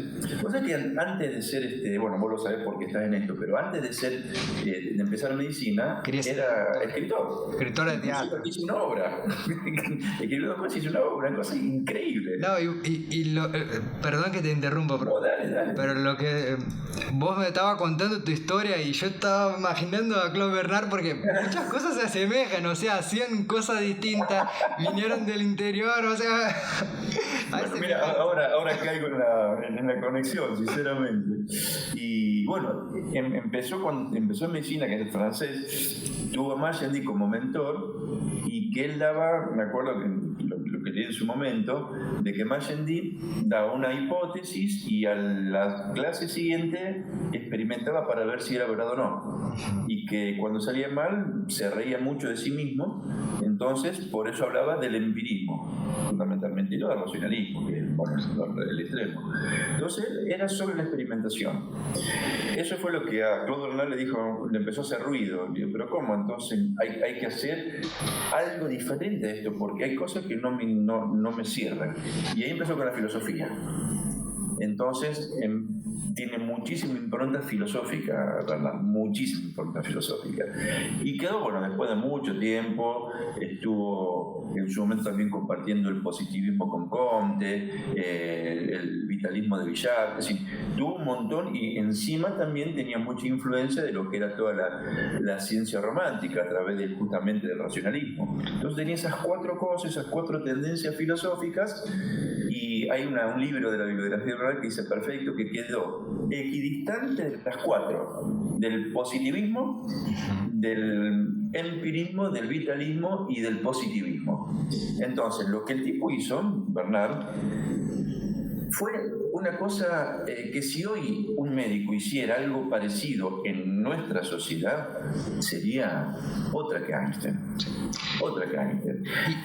O sea que antes de ser, vos lo sabés porque estás en esto, pero antes de empezar medicina, era escritor de teatro. Hizo una obra. Hizo una cosa increíble. No, perdón que te interrumpa, dale. Pero lo que vos me estabas contando tu historia y yo estaba imaginando a Claude Bernard porque muchas cosas se asemejan, o sea, hacían cosas distintas, vinieron del interior, o sea... Bueno, mira, ahora caigo en la conexión, sinceramente. Y bueno, cuando empezó en medicina, que es francés, tuvo a Magendie como mentor, y que él daba, me acuerdo que lo que leí en su momento, de que Magendie daba una hipótesis y a la clase siguiente experimentaba para ver si era verdad o no, y que cuando salía mal se reía mucho de sí mismo. Entonces por eso hablaba del empirismo fundamentalmente, y no del racionalismo, que es el extremo. Entonces era sobre la experimentación. Eso fue lo que a Claude Bernard le empezó a hacer ruido. Le digo, pero ¿cómo? Entonces hay que hacer algo diferente de esto, porque hay cosas que no me cierran. Y ahí empezó con la filosofía. Entonces tiene muchísima impronta filosófica, ¿verdad? Muchísima impronta filosófica. Y quedó, después de mucho tiempo, estuvo en su momento también compartiendo el positivismo con Comte, el vitalismo de Villard, es decir, tuvo un montón, y encima también tenía mucha influencia de lo que era toda la ciencia romántica a través justamente del racionalismo. Entonces tenía esas cuatro cosas, esas cuatro tendencias filosóficas, y hay un libro de la bibliografía rural que dice perfecto, que quedó equidistante de las cuatro: del positivismo, del empirismo, del vitalismo y del positivismo. Entonces, lo que el tipo hizo, Bernard, fue una cosa que si hoy un médico hiciera algo parecido en nuestra sociedad, sería otra que Einstein.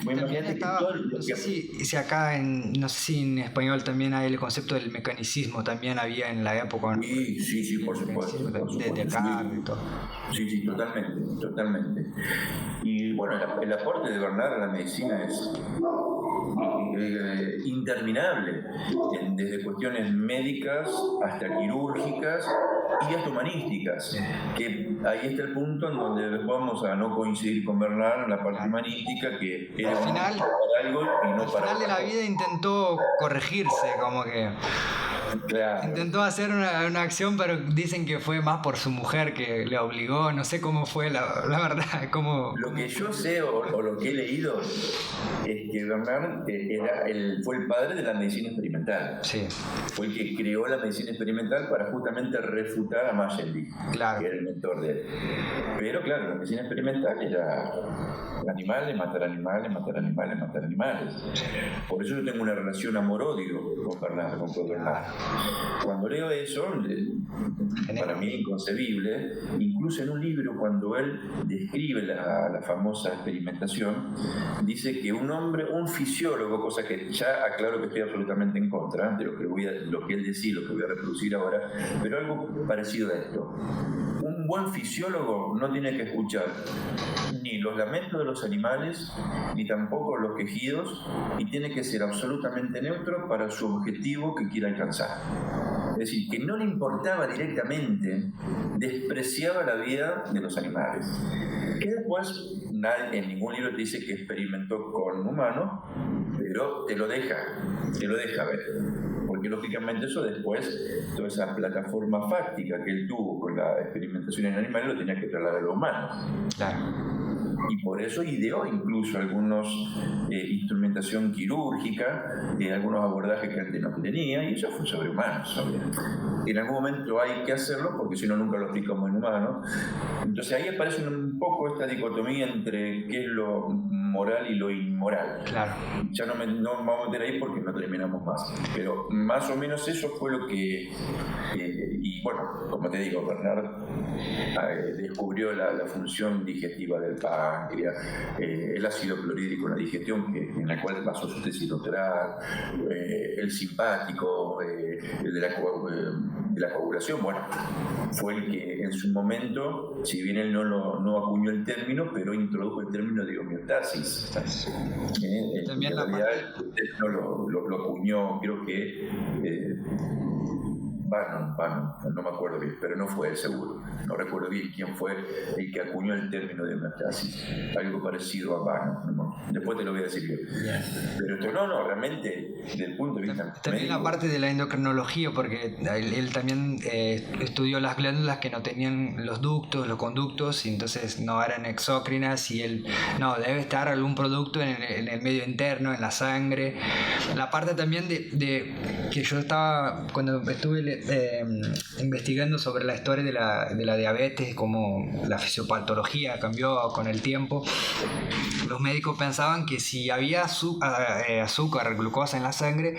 Y también estaba, no sé si acá, no sé si en español también hay el concepto del mecanicismo, también había en la época, ¿no? Sí, por supuesto. De Descartes y todo. Sí, totalmente. Y bueno, el aporte de Bernard a la medicina es interminable, desde cuestiones médicas hasta quirúrgicas y hasta humanísticas, que ahí está el punto en donde vamos a no coincidir con Bernard en la parte humanística, que era al final, para algo y no para al final de la vida intentó corregirse, como que claro. Intentó hacer una acción, pero dicen que fue más por su mujer que le obligó. No sé cómo fue la verdad. Lo que yo sé o lo que he leído es que Bernard fue el padre de la medicina experimental. Sí. Fue el que creó la medicina experimental para justamente refutar a Magendie, claro, que era el mentor de él. Pero claro, la medicina experimental era animales, matar animales, matar animales, matar animales. Por eso yo tengo una relación amor-odio con Bernard, con Claude Bernard. Cuando leo eso, para mí es inconcebible, incluso en un libro cuando él describe la famosa experimentación, dice que un hombre, un fisiólogo, cosa que ya aclaro que estoy absolutamente en contra de lo que él decía, lo que voy a reproducir ahora, pero algo parecido a esto. Un buen fisiólogo no tiene que escuchar ni los lamentos de los animales, ni tampoco los quejidos, y tiene que ser absolutamente neutro para su objetivo que quiera alcanzar. Es decir, que no le importaba directamente, despreciaba la vida de los animales. Que después nadie, en ningún libro te dice que experimentó con humanos, pero te lo deja ver. Porque lógicamente eso después, toda esa plataforma fáctica que él tuvo con la experimentación en animales lo tenía que trasladar a los humanos. claro. Y por eso ideó incluso algunos instrumentación quirúrgica, algunos abordajes que antes no tenía, y eso fue sobre humanos. En algún momento hay que hacerlo porque si no nunca lo aplicamos en humanos. Entonces ahí aparece un poco esta dicotomía entre qué es lo moral y lo inmoral. Claro. Ya no vamos a meter ahí porque no terminamos más. Pero más o menos eso fue lo que... y bueno, como te digo, Bernard descubrió la función digestiva del páncreas, el ácido clorhídrico en la digestión, en la cual basó su tesis doctoral, el simpático, el de la coagulación. Bueno, fue el que en su momento, si bien él no acuñó el término, pero introdujo el término de homeostasis. También en realidad el término lo acuñó, creo que Bannon, no me acuerdo bien, pero no fue seguro. No recuerdo bien quién fue el que acuñó el término de homeostasis. Algo parecido a Bannon. ¿No? Después te lo voy a decir bien. Yeah. Pero esto realmente, desde el punto de vista también médico, la parte de la endocrinología, porque él también estudió las glándulas que no tenían los ductos, los conductos, y entonces no eran exócrinas, y él, debe estar algún producto en el medio interno, en la sangre. La parte también de que yo estaba, cuando estuve investigando sobre la historia de la diabetes, cómo la fisiopatología cambió con el tiempo, los médicos pensaban que si había azúcar, glucosa en la sangre,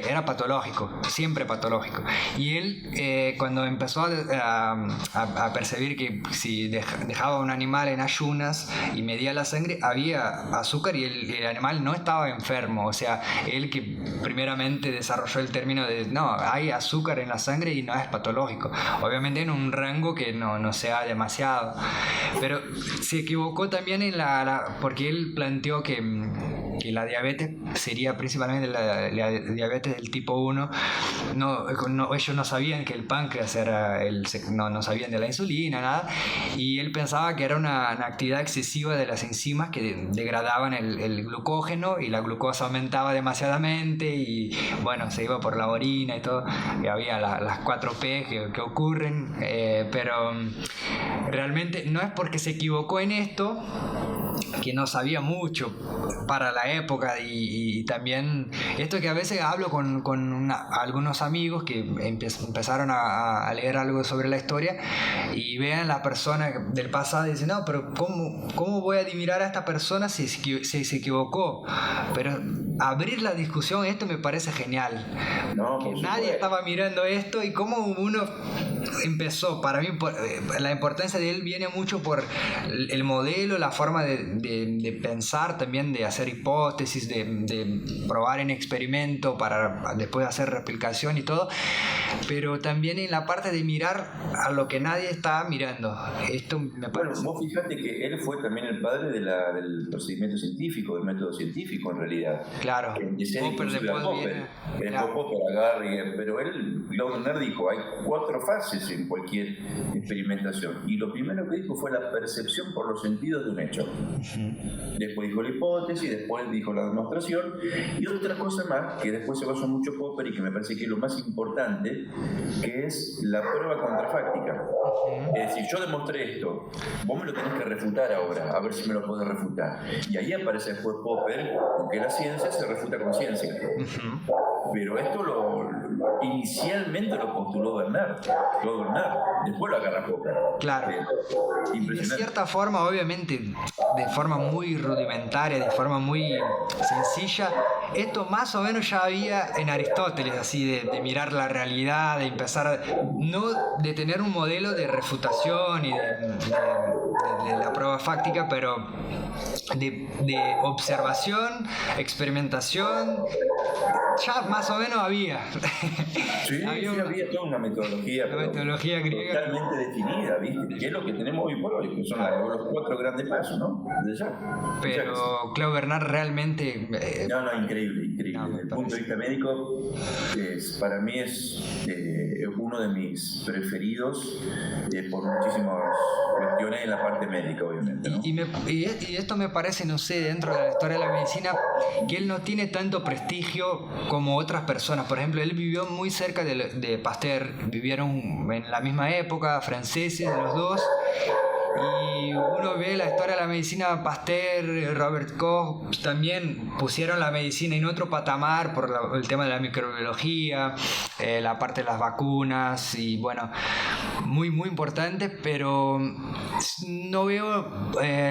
era patológico, siempre patológico. Y él, cuando empezó a percibir que si dejaba a un animal en ayunas y medía la sangre, había azúcar y el animal no estaba enfermo. O sea, él que primeramente desarrolló el término de hay azúcar en la sangre y no es patológico, obviamente en un rango que no sea demasiado, pero se equivocó también porque él planteó que la diabetes sería principalmente la diabetes del tipo 1. Ellos no sabían que el páncreas era no sabían de la insulina, nada, y él pensaba que era una actividad excesiva de las enzimas que degradaban el glucógeno, y la glucosa aumentaba demasiadamente y bueno, se iba por la orina y todo, y había las 4 P que ocurren, pero realmente no es porque se equivocó en esto, que no sabía mucho para la época, y también esto que a veces hablo con algunos amigos que empezaron a leer algo sobre la historia y vean la persona del pasado y dicen, pero ¿cómo voy a admirar a esta persona si se equivocó? Pero abrir la discusión, esto me parece genial, que nadie estaba mirando esto, y cómo uno empezó, para mí, la importancia de él viene mucho por el modelo, la forma de pensar, también de hacer hipótesis, de probar en experimento para después hacer replicación y todo, pero también en la parte de mirar a lo que nadie está mirando. Esto me parece... Bueno, vos fíjate que él fue también el padre del procedimiento científico, del método científico en realidad. Claro. Popper agarre, pero él, Claude dijo, hay 4 fases en cualquier experimentación, y lo primero que dijo fue la percepción por los sentidos de un hecho. Después dijo la hipótesis, después dijo la demostración, y otra cosa más que después se basó mucho Popper y que me parece que es lo más importante, que es la prueba contrafáctica. Es decir, yo demostré esto, vos me lo tenés que refutar ahora, a ver si me lo podés refutar. Y ahí aparece después Popper, porque la ciencia se refuta con ciencia. Pero esto inicialmente lo postuló Bernard, después lo agarra Popper. Claro. Y de cierta forma, obviamente, de forma muy rudimentaria, de forma muy sencilla, esto más o menos ya había en Aristóteles, así de mirar la realidad, de empezar, no de tener un modelo de refutación y de la prueba fáctica, pero de observación, experimentación, ya más o menos había. Sí, había toda una metodología griega totalmente definida, ¿viste? Que es lo que tenemos hoy por hoy, que son los 4 grandes pasos, ¿no? Pero Claude Bernard realmente... increíble. Desde el punto de vista médico, para mí es uno de mis preferidos por muchísimas cuestiones en la parte médica, obviamente, ¿no? Y esto me parece, no sé, dentro de la historia de la medicina, que él no tiene tanto prestigio como otras personas. Por ejemplo, él vivió muy cerca de Pasteur, vivieron en la misma época, franceses los dos, y uno ve la historia de la medicina. Pasteur, Robert Koch también pusieron la medicina en otro patamar por el tema de la microbiología, la parte de las vacunas, y bueno, muy muy importante, pero no veo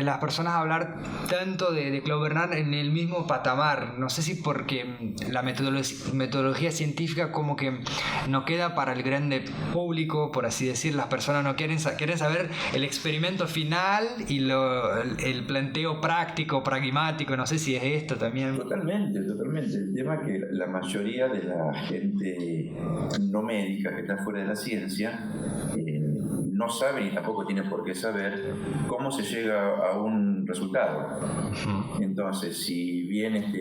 las personas hablar tanto de Claude Bernard en el mismo patamar. No sé si porque la metodología científica como que no queda para el grande público, por así decir. Las personas no quieren saber el experimento final y el planteo práctico, pragmático. No sé si es esto también. Totalmente. El tema es que la mayoría de la gente no médica que está fuera de la ciencia no sabe ni tampoco tiene por qué saber cómo se llega a un resultado. Entonces, si bien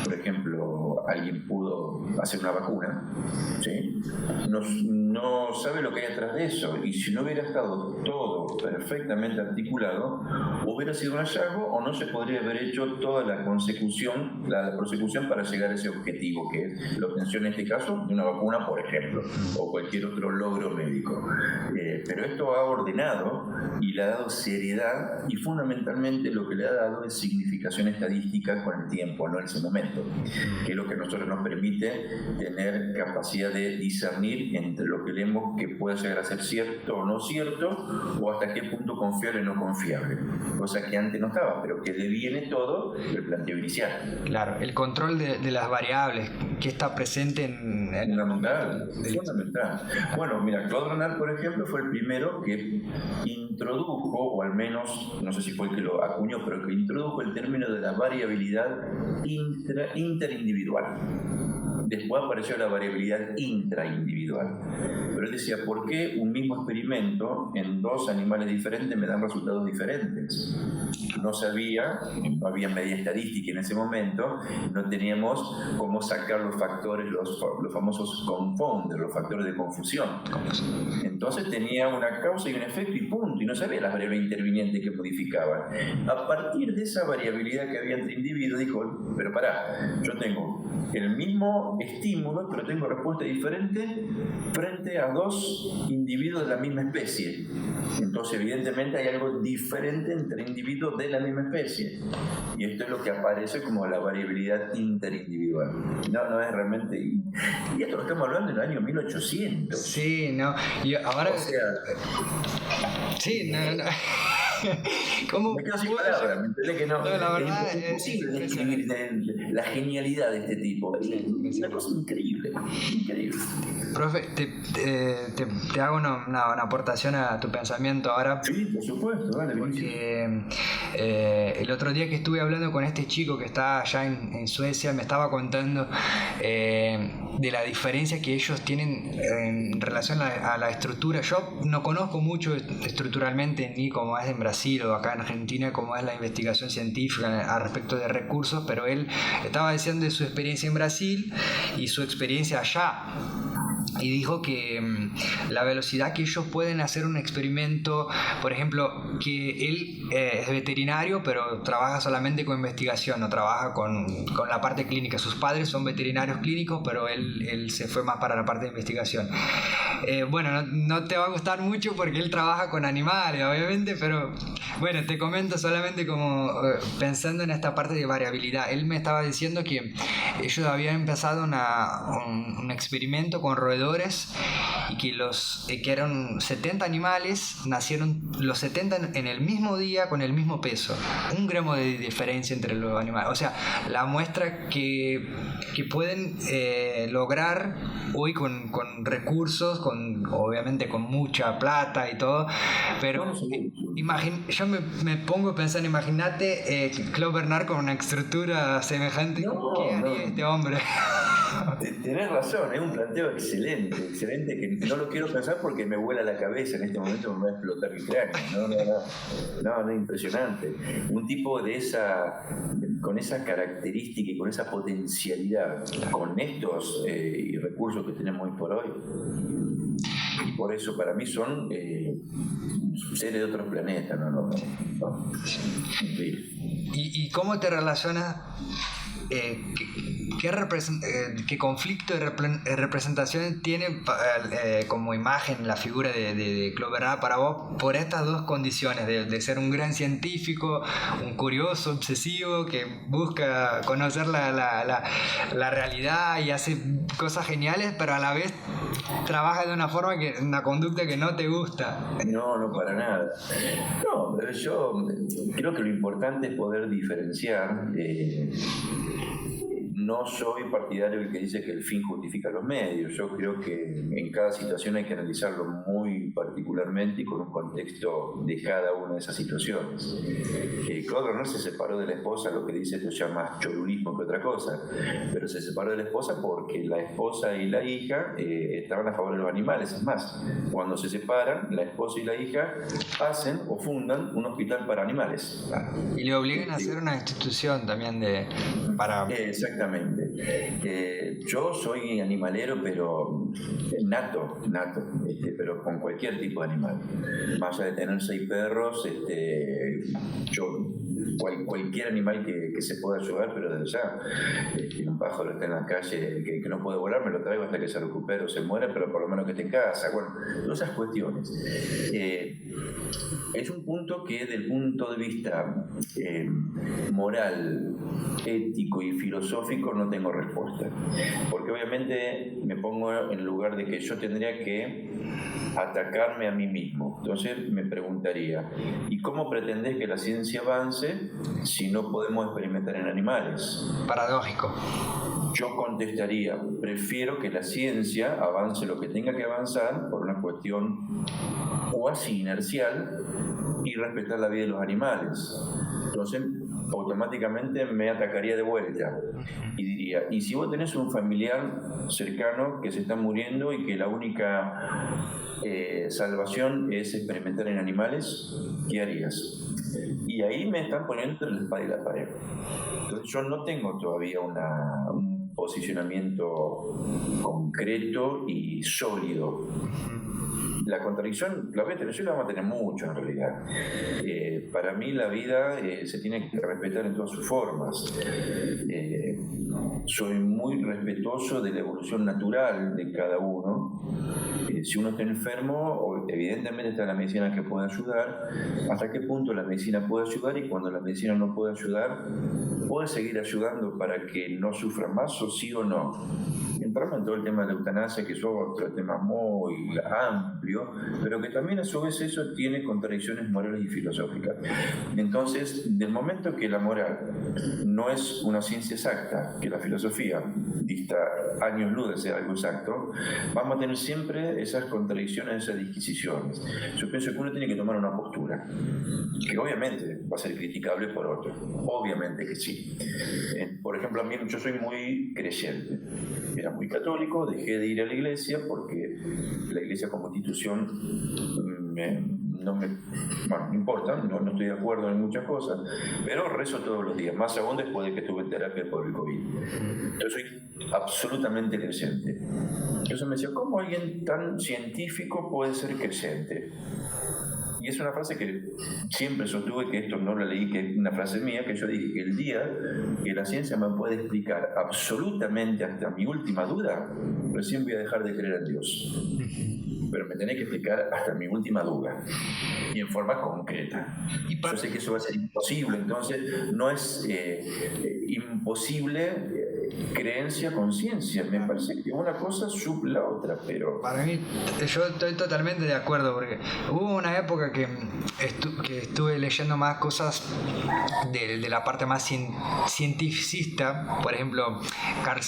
por ejemplo, alguien pudo hacer una vacuna, ¿sí? No sabe lo que hay atrás de eso, y si no hubiera estado todo perfectamente articulado, hubiera sido un hallazgo o no se podría haber hecho toda la prosecución para llegar a ese objetivo, que es la obtención en este caso de una vacuna, por ejemplo, o cualquier otro logro médico. Pero esto ha ordenado y le ha dado seriedad, y fundamentalmente lo que le ha dado es significación estadística con el tiempo, no en ese momento, que es lo que a nosotros nos permite tener capacidad de discernir entre lo que leemos que puede llegar a ser cierto o no cierto, o hasta qué punto confiable o no confiable, cosa que antes no estaba, pero que deviene todo el planteo inicial. Claro, el control de las variables que está presente en fundamental. Bueno, mira, Claude Bernard, por ejemplo, fue el primero que introdujo, o al menos, no sé si fue el que lo acuñó, pero que introdujo el término de la variabilidad interindividual. Después apareció la variabilidad intraindividual. Pero él decía, ¿por qué un mismo experimento en 2 animales diferentes me dan resultados diferentes? No había medida estadística en ese momento, no teníamos cómo sacar los factores, los famosos confounders, los factores de confusión. Entonces tenía una causa y un efecto y punto, y no sabía las variables intervinientes que modificaban. A partir de esa variabilidad que había entre individuos, dijo, pero pará, yo tengo el mismo estímulo, pero tengo respuesta diferente frente a 2 individuos de la misma especie. Entonces, evidentemente, hay algo diferente entre individuos de la misma especie. Y esto es lo que aparece como la variabilidad interindividual. No es realmente... Y esto lo estamos hablando en el año 1800. Sí, no. Y ahora... O sea... Sí, no. ¿Cómo? Me quedo sin palabras, me enteré que no. No, la verdad es imposible describir la genialidad de este tipo. Es una cosa increíble, increíble. Profe, te hago una aportación a tu pensamiento ahora. Sí, por supuesto, vale. Porque el otro día que estuve hablando con este chico que está allá en Suecia, me estaba contando de la diferencia que ellos tienen en relación a la estructura. Yo no conozco mucho estructuralmente ni cómo es en Brasil o acá en Argentina, cómo es la investigación científica a respecto de recursos, pero él estaba diciendo de su experiencia en Brasil y su experiencia allá. Y dijo que la velocidad que ellos pueden hacer un experimento, por ejemplo, que él es veterinario, pero trabaja solamente con investigación, no trabaja con la parte clínica. Sus padres son veterinarios clínicos, pero él se fue más para la parte de investigación. Bueno, no te va a gustar mucho porque él trabaja con animales, obviamente, pero bueno, te comento solamente como pensando en esta parte de variabilidad. Él me estaba diciendo que ellos habían empezado un experimento con roedores y que eran 70 animales, nacieron los 70 en el mismo día con el mismo peso, 1 gramo de diferencia entre los animales. O sea, la muestra que pueden lograr hoy con recursos, obviamente con mucha plata y todo, pero yo me pongo a pensar, imagínate Claude Bernard con una estructura semejante. ¿Qué haría este hombre? Tenés razón, es un planteo excelente que no lo quiero pensar porque me vuela la cabeza, en este momento me va a explotar el cráneo. No, impresionante. Un tipo con esa característica y con esa potencialidad, con estos recursos que tenemos hoy por hoy, y por eso para mí son seres de otros planetas. No. ¿Y cómo te relacionas? ¿Qué conflicto de representación tiene como imagen la figura de Claude Bernard para vos por estas dos condiciones de ser un gran científico, un curioso, obsesivo que busca conocer la realidad y hace cosas geniales, pero a la vez trabaja de una conducta que no te gusta? No, para nada. No, pero yo creo que lo importante es poder diferenciar. No soy partidario del que dice que el fin justifica los medios. Yo creo que en cada situación hay que analizarlo muy particularmente y con un contexto de cada una de esas situaciones. Claude Bernard se separó de la esposa, lo que dice esto ya más cholulismo que otra cosa, pero se separó de la esposa porque la esposa y la hija estaban a favor de los animales. Es más, cuando se separan, la esposa y la hija hacen o fundan un hospital para animales. Y le obligan a hacer una institución también para... Exactamente. Yo soy animalero, pero nato, pero con cualquier tipo de animal. Más allá de tener 6 perros, yo cualquier animal que se pueda ayudar, pero desde ya, un pájaro está en la calle que no puede volar, me lo traigo hasta que se recupere o se muera, pero por lo menos que esté en casa. Bueno, todas esas cuestiones. Es un punto que, desde el punto de vista moral, ético y filosófico, no tengo respuesta, porque obviamente me pongo en lugar de que yo tendría que atacarme a mí mismo. Entonces me preguntaría, ¿y cómo pretendés que la ciencia avance si no podemos experimentar en animales? Paradójico. Yo contestaría, prefiero que la ciencia avance lo que tenga que avanzar por una cuestión cuasi inercial y respetar la vida de los animales. Entonces automáticamente me atacaría de vuelta y diría, ¿y si vos tenés un familiar cercano que se está muriendo y que la única salvación es experimentar en animales? ¿Qué harías? Y ahí me están poniendo entre la espada y la pared. Entonces yo no tengo todavía un posicionamiento concreto y sólido. La contradicción la voy a tener, yo la vamos a tener mucho en realidad. Para mí la vida se tiene que respetar en todas sus formas. Soy muy respetuoso de la evolución natural de cada uno, Si uno está enfermo, evidentemente está la medicina que puede ayudar. ¿Hasta qué punto la medicina puede ayudar? Y cuando la medicina no puede ayudar, ¿puede seguir ayudando para que no sufra más, o sí o no? Entramos en todo el tema de la eutanasia, que es otro tema muy amplio, pero que también a su vez eso tiene contradicciones morales y filosóficas. Entonces, del momento que la moral no es una ciencia exacta, que la filosofía dista años luz de ser algo exacto, vamos a tener siempre esas contradicciones, esas disquisiciones. Yo pienso que uno tiene que tomar una postura, que obviamente va a ser criticable por otro, obviamente que sí. Por ejemplo, a mí, yo soy muy creyente, era muy católico, dejé de ir a la iglesia porque la iglesia como institución no me importa, no estoy de acuerdo en muchas cosas, pero rezo todos los días, más aún después de que estuve en terapia por el COVID. Yo soy absolutamente creyente. Entonces me decía, ¿cómo alguien tan científico puede ser creyente? Y es una frase que siempre sostuve, que esto no la leí, que es una frase mía, que yo dije que el día que la ciencia me puede explicar absolutamente hasta mi última duda, recién voy a dejar de creer en Dios. Pero me tenés que explicar hasta mi última duda, y en forma concreta. Yo sé que eso va a ser imposible, entonces no es imposible creencia, conciencia. Me parece que una cosa suple la otra, pero... Para mí, yo estoy totalmente de acuerdo, porque hubo una época que estuve leyendo más cosas de la parte más cientificista. Por ejemplo, Carl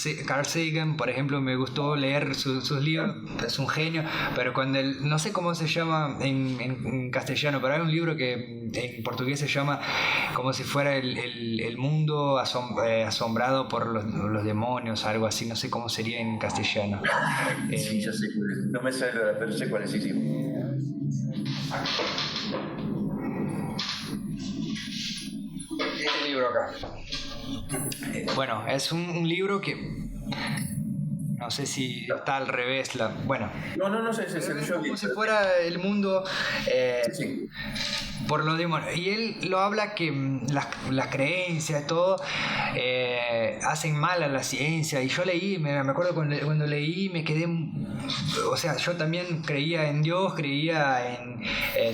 Sagan, por ejemplo, me gustó leer sus libros, es un genio, pero cuando no sé cómo se llama en castellano, pero hay un libro que en portugués se llama como si fuera el mundo asombrado por los demonios, algo así, no sé cómo sería en castellano. Sí, ya sé, no me sale ahora, pero sé cuál es, sí. Este libro acá. Bueno, es un libro que no sé si está al revés. No sé, es como si fuera el mundo sí. Por los demonios. Y él lo habla que las creencias, todo, hacen mal a la ciencia. Y yo leí, me acuerdo cuando leí, me quedé... O sea, yo también creía en Dios,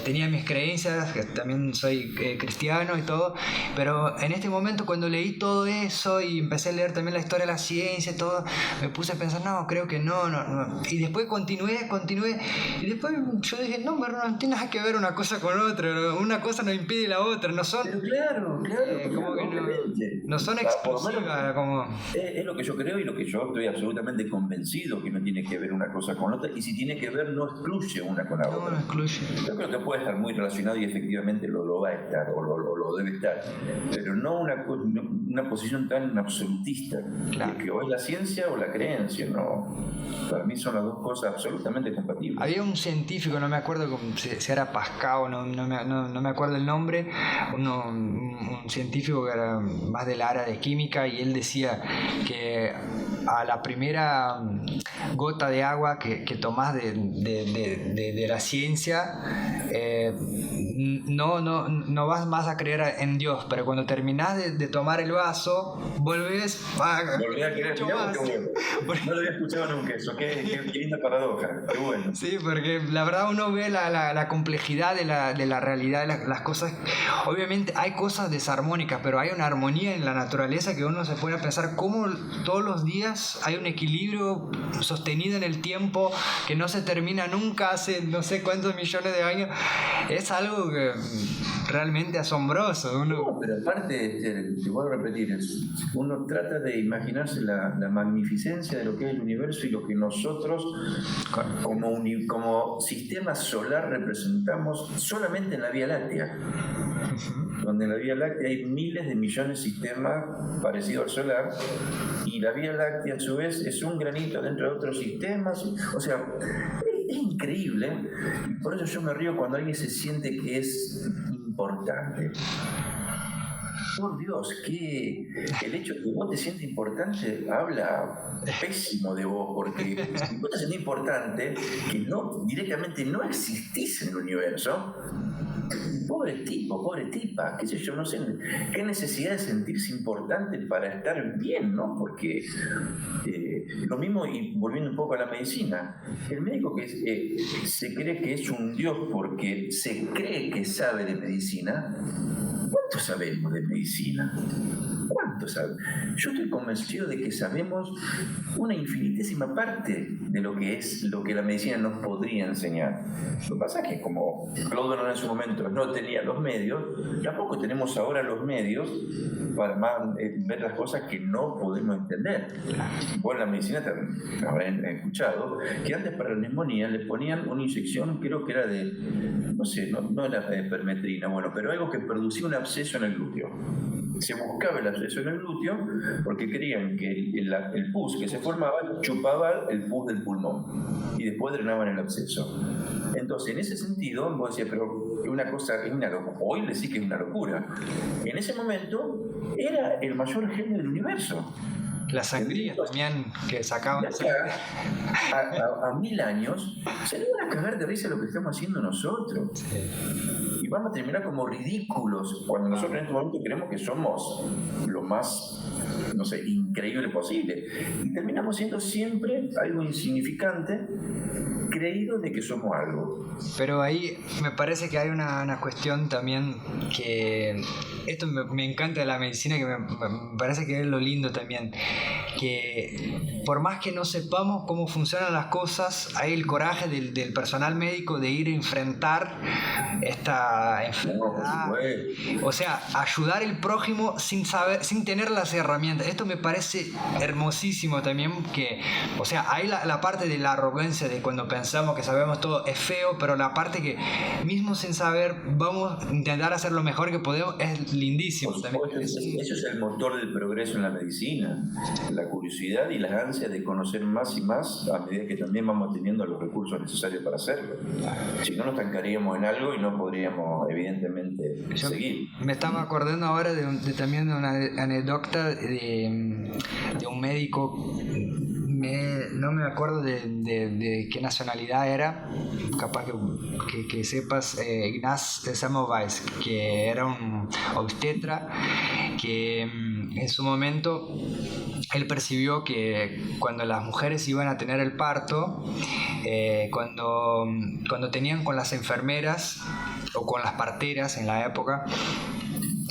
tenía mis creencias, que también soy cristiano y todo. Pero en este momento, cuando leí todo eso y empecé a leer también la historia de la ciencia y todo, me puse a pensar, no, creo que no. Y después continué. Y después yo dije, no tiene nada que ver una cosa con otra, ¿no? Una cosa no impide la otra, no son... Pero claro, como que no son explosivas, como... Es lo que yo creo y lo que yo estoy absolutamente convencido, que no tiene que ver una cosa con otra, y si tiene que ver no excluye una con la otra. No excluye. Yo creo que puede estar muy relacionado y efectivamente lo va a estar, o lo debe estar, pero no una posición tan absolutista, claro, de que o es la ciencia o la creencia, no. Para mí son las dos cosas absolutamente compatibles. Había un científico, no me acuerdo si era Pascal, no me acuerdo el nombre, un científico que era más del área de química, y él decía que a la primera gota de agua que tomás de la ciencia, no vas más a creer en Dios, pero cuando terminás de tomar el vaso, volvés a creer más. No lo había escuchado nunca eso, qué linda paradoja, qué bueno. Sí, porque la verdad uno ve la complejidad de la realidad, las cosas. Obviamente hay cosas desarmónicas, pero hay una armonía en la naturaleza que uno se pone a pensar cómo todos los días hay un equilibrio sostenido en el tiempo que no se termina nunca, hace no sé cuántos millones de años. Es algo que realmente asombroso. No, pero aparte, te voy a repetir, uno trata de imaginarse la magnificencia de lo que es el universo y lo que nosotros como sistema solar representamos solamente en la Vía Láctea. Donde en la Vía Láctea hay miles de millones de sistemas parecidos al solar, y la Vía Láctea a su vez es un granito dentro de otros sistemas. O sea, es increíble, y por eso yo me río cuando alguien se siente que es importante. Por Dios, que el hecho de que vos te sientas importante habla pésimo de vos, porque si vos te sientes importante, que directamente no existís en el universo, pobre tipo, pobre tipa, qué sé yo, no sé, qué necesidad de sentirse importante para estar bien, ¿no? Porque lo mismo, y volviendo un poco a la medicina, el médico que se cree que es un dios porque se cree que sabe de medicina. ¿Cuánto sabemos de medicina? ¿Cuánto sabemos? Yo estoy convencido de que sabemos una infinitésima parte de lo que la medicina nos podría enseñar. Lo que pasa es que como Claude Bernard en su momento no tenía los medios, tampoco tenemos ahora los medios para ver las cosas que no podemos entender. Vos en la medicina habrán escuchado que antes para la neumonía le ponían una inyección, creo que era de, no sé, no era de permetrina, bueno, pero algo que producía un absceso en el glúteo. Se buscaba el absceso en el glúteo porque creían que el pus que se formaba chupaba el pus del pulmón y después drenaban el absceso. Entonces, en ese sentido, vos decías, pero una cosa, es una locura. Hoy le decís que es una locura. En ese momento era el mayor genio del universo. La sangría también que sacaban. A 1000 años se le van a cagar de risa lo que estamos haciendo nosotros. Sí. Y vamos a terminar como ridículos cuando nosotros en este momento creemos que somos lo más, no sé, increíble posible. Y terminamos siendo siempre algo insignificante, creído de que somos algo. Pero ahí me parece que hay una cuestión también que esto me encanta de la medicina, que me parece que es lo lindo también, que por más que no sepamos cómo funcionan las cosas, hay el coraje del personal médico de ir a enfrentar esta enfermedad, o sea, ayudar al prójimo sin tener las herramientas. Esto me parece hermosísimo también, que, o sea, hay la parte de la arrogancia de cuando pensamos que sabemos todo es feo, pero la parte que mismo sin saber vamos a intentar hacer lo mejor que podemos es lindísimo también. Eso es el motor del progreso en la medicina, la curiosidad y las ansias de conocer más y más a medida que también vamos teniendo los recursos necesarios para hacerlo. Si no, nos estancaríamos en algo y no podríamos evidentemente seguir. Me estaba acordando ahora también de una anécdota de un médico. No me acuerdo de qué nacionalidad era, capaz que sepas, Ignaz Semmelweis, que era un obstetra que en su momento él percibió que cuando las mujeres iban a tener el parto, cuando tenían con las enfermeras o con las parteras en la época,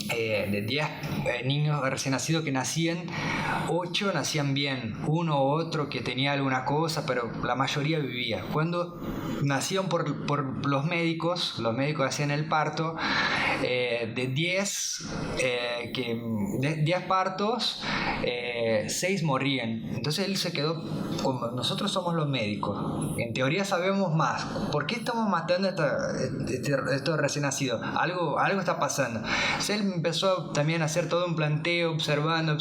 de 10 niños recién nacidos que nacían, 8 nacían bien, uno u otro que tenía alguna cosa, pero la mayoría vivía. Cuando nacían por los médicos hacían el parto, de 10 partos, 6 morían. Entonces él se quedó como nosotros somos los médicos, en teoría sabemos más, ¿por qué estamos matando a estos recién nacidos? Algo está pasando. Entonces él empezó también a hacer todo un planteo, observando,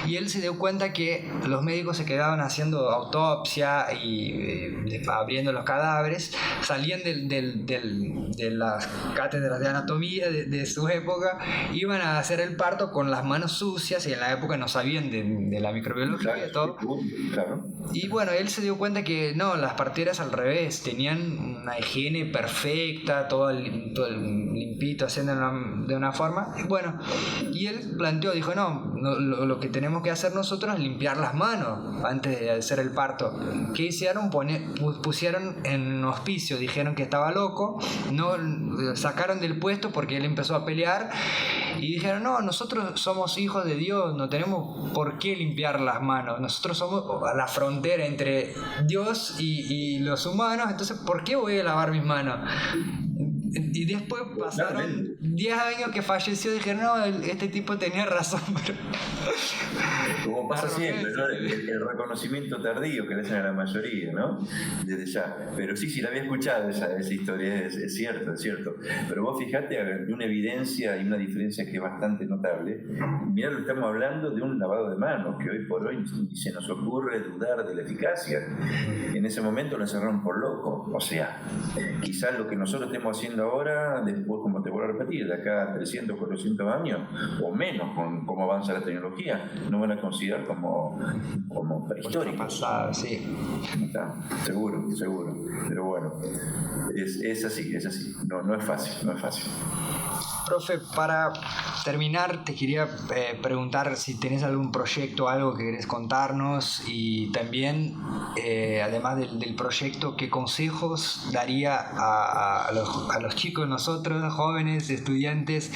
y él se dio cuenta que los médicos se quedaban haciendo autopsia y abriendo los cadáveres, salían de las cátedras de anatomía de su época, iban a hacer el parto con las manos sucias, y en la época no sabían de la microbiología y de todo. Claro. Y bueno, él se dio cuenta que no, las parteras al revés, tenían una higiene perfecta, todo limpito, haciendo de una forma. Bueno, y él dijo, no, lo que tenemos que hacer nosotros es limpiar las manos antes de hacer el parto. ¿Qué hicieron? Pusieron en hospicio, dijeron que estaba loco, no sacaron del puesto porque él empezó a pelear, y dijeron, no, nosotros somos hijos de Dios, no tenemos por qué limpiar las manos, nosotros somos la frontera entre Dios y los humanos, entonces ¿por qué voy a lavar mis manos? Y después pasaron 10 años que falleció, dijeron, no, este tipo tenía razón, pero... Como pasa siempre, ¿no? El reconocimiento tardío que le hacen a la mayoría, ¿no? Desde ya. Pero sí, la había escuchado esa historia, es cierto. Pero vos fijate, hay una evidencia y una diferencia que es bastante notable. Mirá, lo estamos hablando de un lavado de manos, que hoy por hoy se nos ocurre dudar de la eficacia. En ese momento lo encerraron por loco. O sea, quizás lo que nosotros estemos haciendo ahora, después, como te vuelvo a repetir, de acá a 300, 400 años, o menos, con cómo avanza la tecnología, no van a considerar como prehistórico. Pasado, sí. Seguro. Pero bueno. Es así, no es fácil. Profe, para terminar, te quería preguntar si tenés algún proyecto, algo que querés contarnos y también, además del proyecto, ¿qué consejos daría a los chicos, nosotros, jóvenes, estudiantes,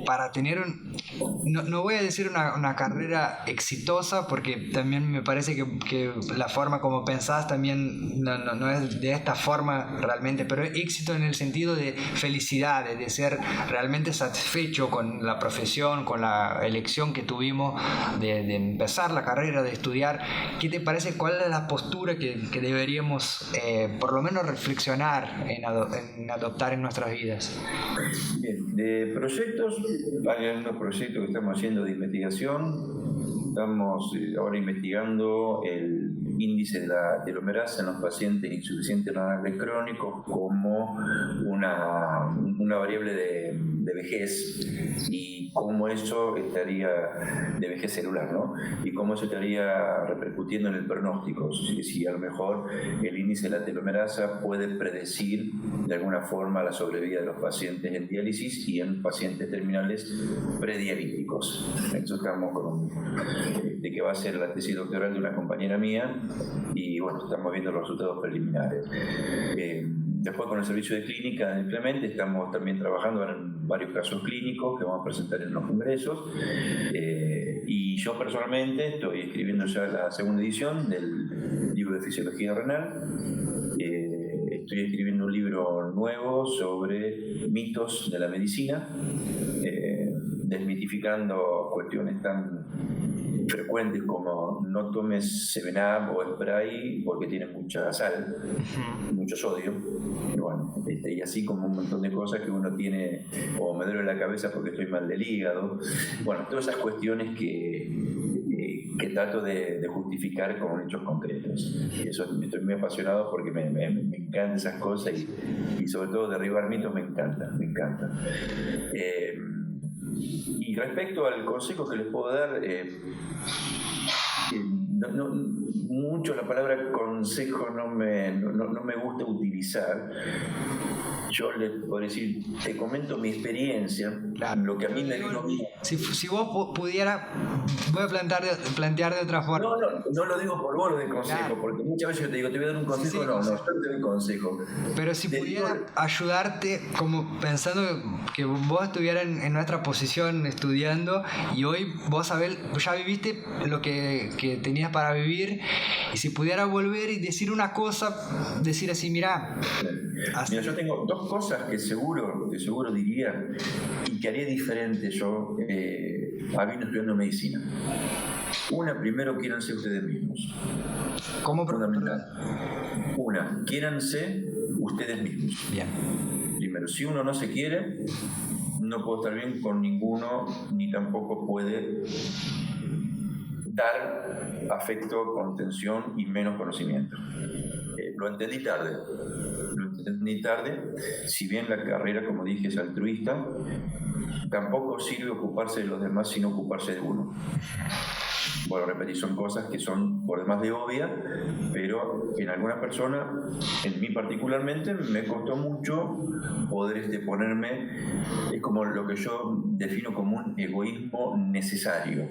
para tener no voy a decir una carrera exitosa, porque también me parece que la forma como pensás también no es de esta forma realmente, pero éxito en el sentido de felicidad, de ser realmente satisfecho con la profesión, con la elección que tuvimos de empezar la carrera, de estudiar? ¿Qué te parece? ¿Cuál es la postura que deberíamos por lo menos reflexionar en adoptar en nuestras vidas? Bien, de proyectos, hay unos proyectos que estamos haciendo de investigación. Estamos ahora investigando el índice de la telomerasa en los pacientes insuficientes renales crónicos como una variable de vejez, y cómo eso estaría, de vejez celular, ¿no? Y cómo eso estaría repercutiendo en el pronóstico. Si a lo mejor el índice de la telomerasa puede predecir de alguna forma la sobrevida de los pacientes en diálisis y en pacientes terminales predialíticos. Eso estamos de que va a ser la tesis doctoral de una compañera mía, y bueno, estamos viendo los resultados preliminares. Después, con el servicio de clínica de Clemente, estamos también trabajando en varios casos clínicos que vamos a presentar en los congresos, y yo personalmente estoy escribiendo ya la segunda edición del libro de fisiología renal. Estoy escribiendo un libro nuevo sobre mitos de la medicina, desmitificando cuestiones tan frecuentes como no tomes 7-Up o spray porque tiene mucha sal, mucho sodio, y bueno, y así como un montón de cosas que uno tiene, o me duele la cabeza porque estoy mal del hígado. Bueno, todas esas cuestiones que trato de justificar con hechos concretos. Y eso, estoy muy apasionado porque me encantan esas cosas, y sobre todo derribar mitos me encanta. Y respecto al consejo que les puedo dar, mucho la palabra consejo no me gusta utilizar. Yo les puedo decir, te comento mi experiencia, claro, lo que a mí me vino bien. Si vos pudieras, voy a plantear de otra forma. No lo digo por vos de consejo, claro, porque muchas veces yo te digo, te voy a dar un consejo, yo te doy consejo. Pero si pudiera ayudarte, como pensando que vos estuvieras en nuestra posición estudiando, y hoy vos ya viviste lo que tenías para vivir, y si pudiera volver y decir una cosa, decir así, mira, yo tengo dos cosas que seguro diría y que haría diferente yo habiendo estudiando medicina. Una, primero, quiéranse ustedes mismos. ¿Cómo? Fundamental. Una, quiéranse ustedes mismos. Bien. Primero, si uno no se quiere, no puede estar bien con ninguno, ni tampoco puede dar afecto, contención y menos conocimiento. Lo entendí tarde. Si bien la carrera, como dije, es altruista, tampoco sirve ocuparse de los demás sino ocuparse de uno. Bueno, repetir, son cosas que son por demás de obvia, pero en algunas personas, en mí particularmente, me costó mucho poder ponerme, es como lo que yo defino como un egoísmo necesario.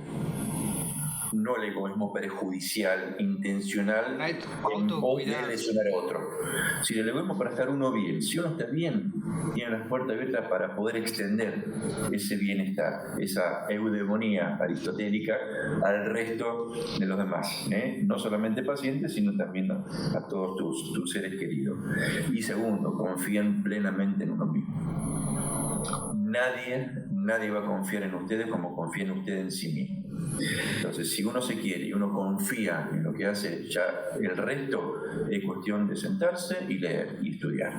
No el egoísmo perjudicial, intencional, en pos de lesionar a otro. Si el egoísmo para estar uno bien, si uno está bien, tiene las puertas abiertas para poder extender ese bienestar, esa eudemonía aristotélica al resto de los demás, no solamente pacientes, sino también a todos tus seres queridos. Y segundo, confíen plenamente en uno mismo. Nadie va a confiar en ustedes como confíen ustedes en sí mismos. Entonces, si uno se quiere y uno confía en lo que hace, ya el resto es cuestión de sentarse y leer y estudiar.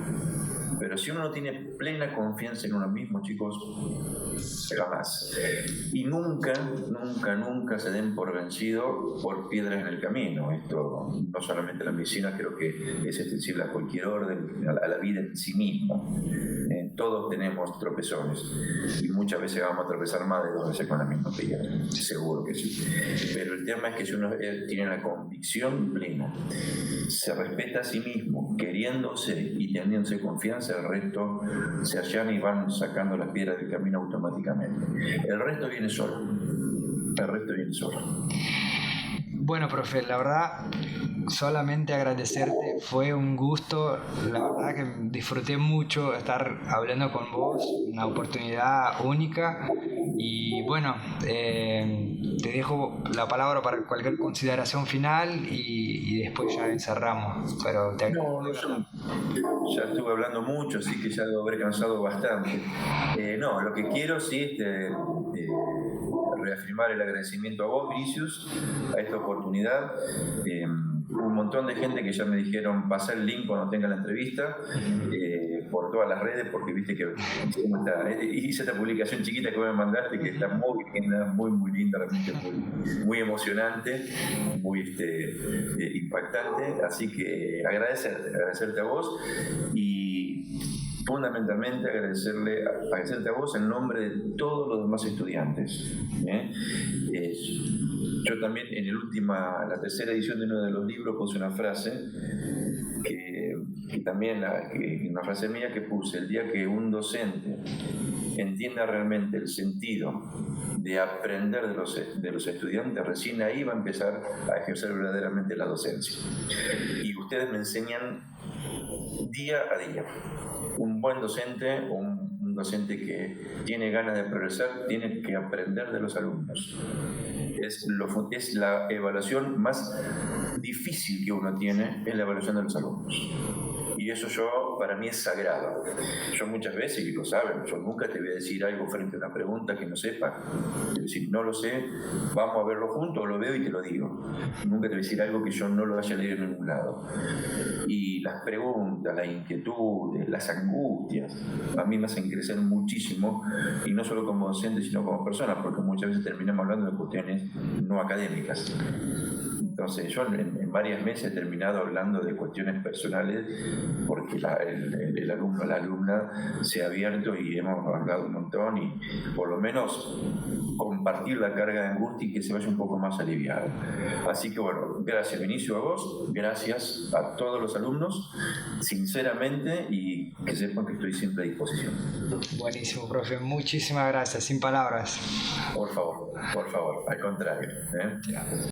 Pero si uno no tiene plena confianza en uno mismo, chicos, jamás. Y nunca se den por vencido por piedras en el camino. Esto no solamente la medicina, creo que es extensible a cualquier orden, a la vida en sí misma. Todos tenemos tropezones y muchas veces vamos a tropezar más de 2 veces con la misma piedra, seguro que sí. Pero el tema es que si uno tiene la convicción plena, se respeta a sí mismo, queriéndose y teniéndose confianza, el resto se allana y van sacando las piedras del camino automáticamente. El resto viene solo. El resto viene solo. Bueno, profe, la verdad, solamente agradecerte, fue un gusto, la verdad que disfruté mucho estar hablando con vos, una oportunidad única y bueno, te dejo la palabra para cualquier consideración final y después ya encerramos, pero te agradezco. Ya estuve hablando mucho, así que ya debo haber cansado bastante. No, lo que quiero sí es reafirmar el agradecimiento a vos, Vinicius, a esta oportunidad. Un montón de gente que ya me dijeron pasar el link cuando tenga la entrevista por todas las redes, porque viste que hice esta publicación chiquita que vos me mandaste, que está muy linda, muy linda, realmente muy emocionante, muy impactante, así que agradecerte a vos y fundamentalmente agradecerte a vos en nombre de todos los demás estudiantes. Yo también en la tercera edición de uno de los libros puse una frase que también una frase mía que puse: el día que un docente entienda realmente el sentido de aprender de los estudiantes, recién ahí va a empezar a ejercer verdaderamente la docencia. Y ustedes me enseñan día a día. Un buen docente, un docente que tiene ganas de progresar, tiene que aprender de los alumnos. Es la evaluación más difícil que uno tiene, es la evaluación de los alumnos. Y eso para mí es sagrado. Yo muchas veces, y lo saben, yo nunca te voy a decir algo frente a una pregunta que no sepa. Te voy a decir, no lo sé, vamos a verlo juntos, lo veo y te lo digo. Nunca te voy a decir algo que yo no lo haya leído en ningún lado. Y las preguntas, las inquietudes, las angustias, a mí me hacen crecer muchísimo, y no solo como docente, sino como persona, porque muchas veces terminamos hablando de cuestiones no académicas. Entonces yo en varias meses he terminado hablando de cuestiones personales porque el alumno, la alumna se ha abierto y hemos hablado un montón, y por lo menos compartir la carga de angustia y que se vaya un poco más aliviado. Así que bueno, gracias Vinicio, a vos, gracias a todos los alumnos, sinceramente, y que sepan que estoy siempre a disposición. Buenísimo, profe, muchísimas gracias, sin palabras. Por favor, al contrario.